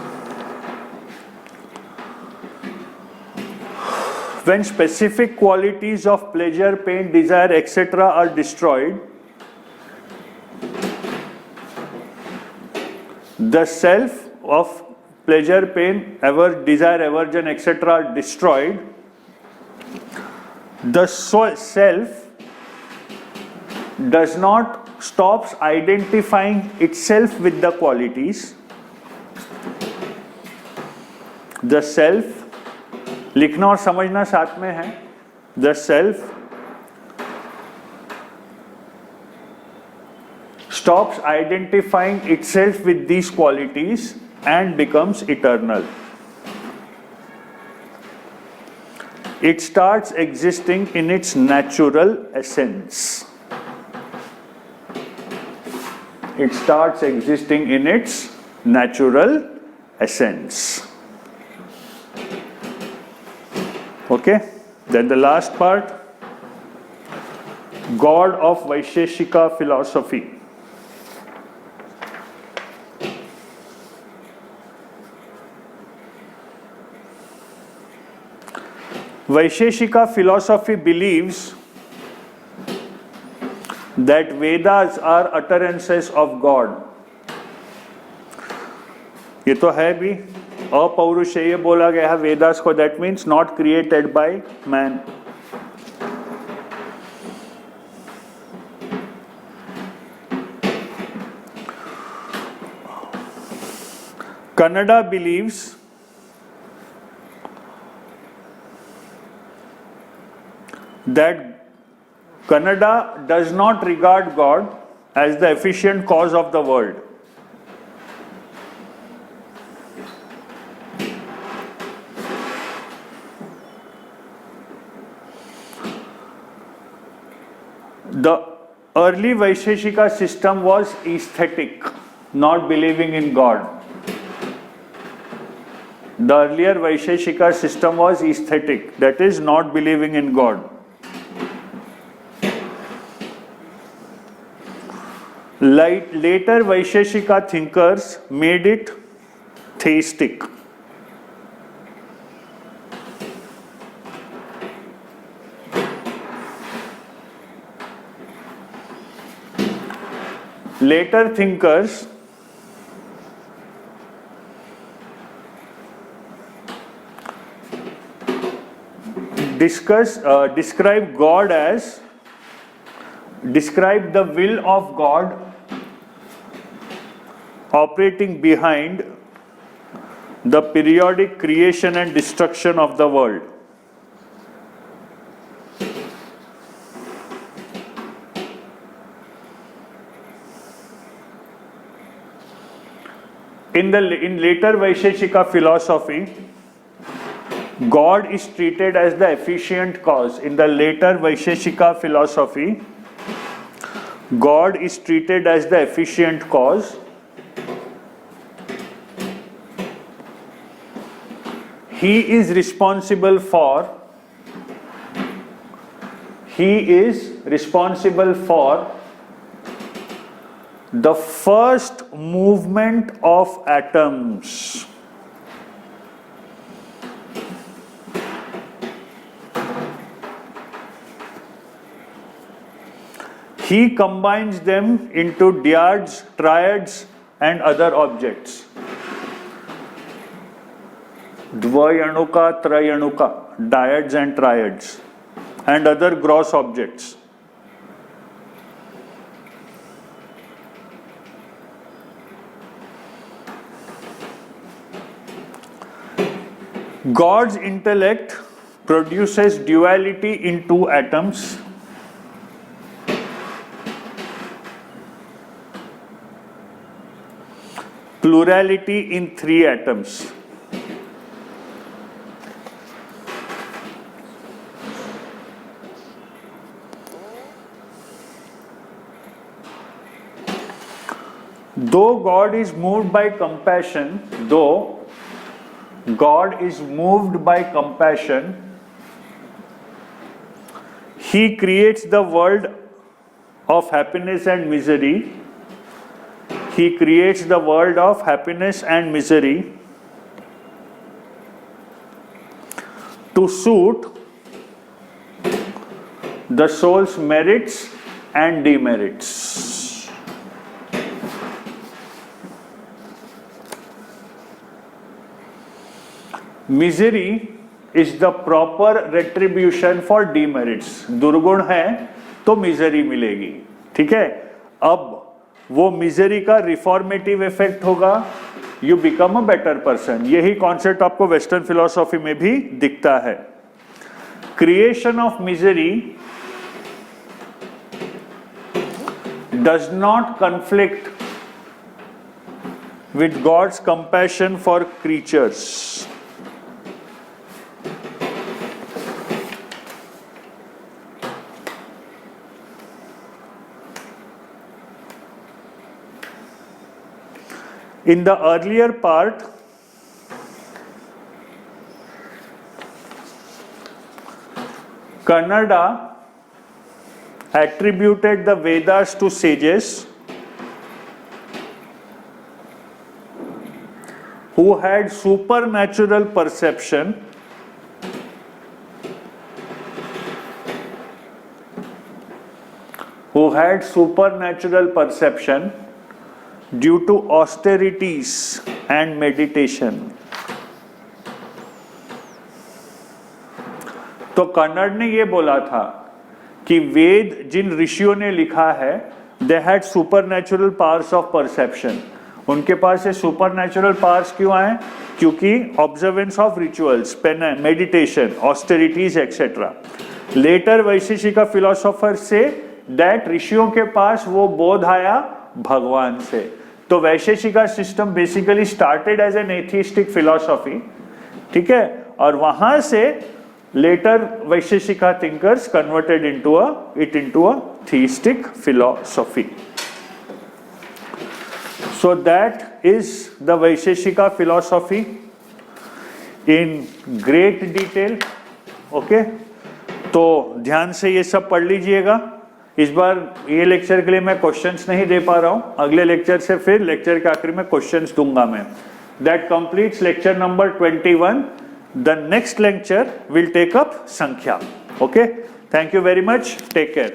When specific qualities of pleasure, pain, desire, etc. are destroyed, the self of pleasure, pain, desire, aversion, etc. are destroyed, the self does not stops identifying itself with the qualities. The self, लिखना और समझना साथ में है. The self stops identifying itself with these qualities and becomes eternal. It starts existing in its natural essence. It starts existing in its natural essence. Okay, then the last part, God of Vaisheshika philosophy. Vaisheshika philosophy believes that Vedas are utterances of God. ये तो है भी, अपौरुषेय बोला गया है वेदास को, that means not created by man. Kannada believes that Kannada does not regard God as the efficient cause of the world. The early Vaisheshika system was aesthetic, not believing in God. The earlier Vaisheshika system was aesthetic, that is, not believing in God. Later Vaisheshika thinkers made it theistic. Later thinkers describe God as, describe the will of God operating behind the periodic creation and destruction of the world. In later Vaisheshika philosophy, God is treated as the efficient cause. In the later Vaisheshika philosophy, God is treated as the efficient cause. He is responsible for the first movement of atoms. He combines them into dyads, triads, and other objects. Dvayanuka, Trayanuka, dyads and triads, and other gross objects. God's intellect produces duality in two atoms, plurality in three atoms. Though God is moved by compassion, He creates the world of happiness and misery. He creates the world of happiness and misery to suit the soul's merits and demerits. Misery is the proper retribution for demerits. दुर्गुण है तो misery मिलेगी, ठीक है. अब वो misery का reformative effect होगा, you become a better person. यही कॉन्सेप्ट आपको वेस्टर्न फिलॉसफी में भी दिखता है. Creation of misery does not conflict with God's compassion for creatures. In the earlier part, Kannada attributed the Vedas to sages who had supernatural perception had supernatural perception due to austerities and meditation. तो कन्नड़ ने ये बोला था कि वेद जिन ऋषियों ने लिखा है, they had supernatural powers of perception. उनके पास ये supernatural powers क्यों आए? क्योंकि observance of rituals, meditation, austerities, etc. Later Vaisheshika philosophers से that ऋषियों के पास वो बोध आया भगवान से. तो Vaisheshika system basically started as an atheistic philosophy, ठीक है, और वहां से later Vaisheshika thinkers converted into a theistic philosophy. So that is the Vaisheshika philosophy in great detail. Okay, तो ध्यान से ये सब पढ़ लीजिएगा. इस बार ये लेक्चर के लिए मैं क्वेश्चंस नहीं दे पा रहा हूं, अगले लेक्चर से फिर लेक्चर के आखिर में क्वेश्चंस दूंगा मैं. That completes lecture number 21. The next lecture will take up Sankhya. Okay, thank you very much. Take care.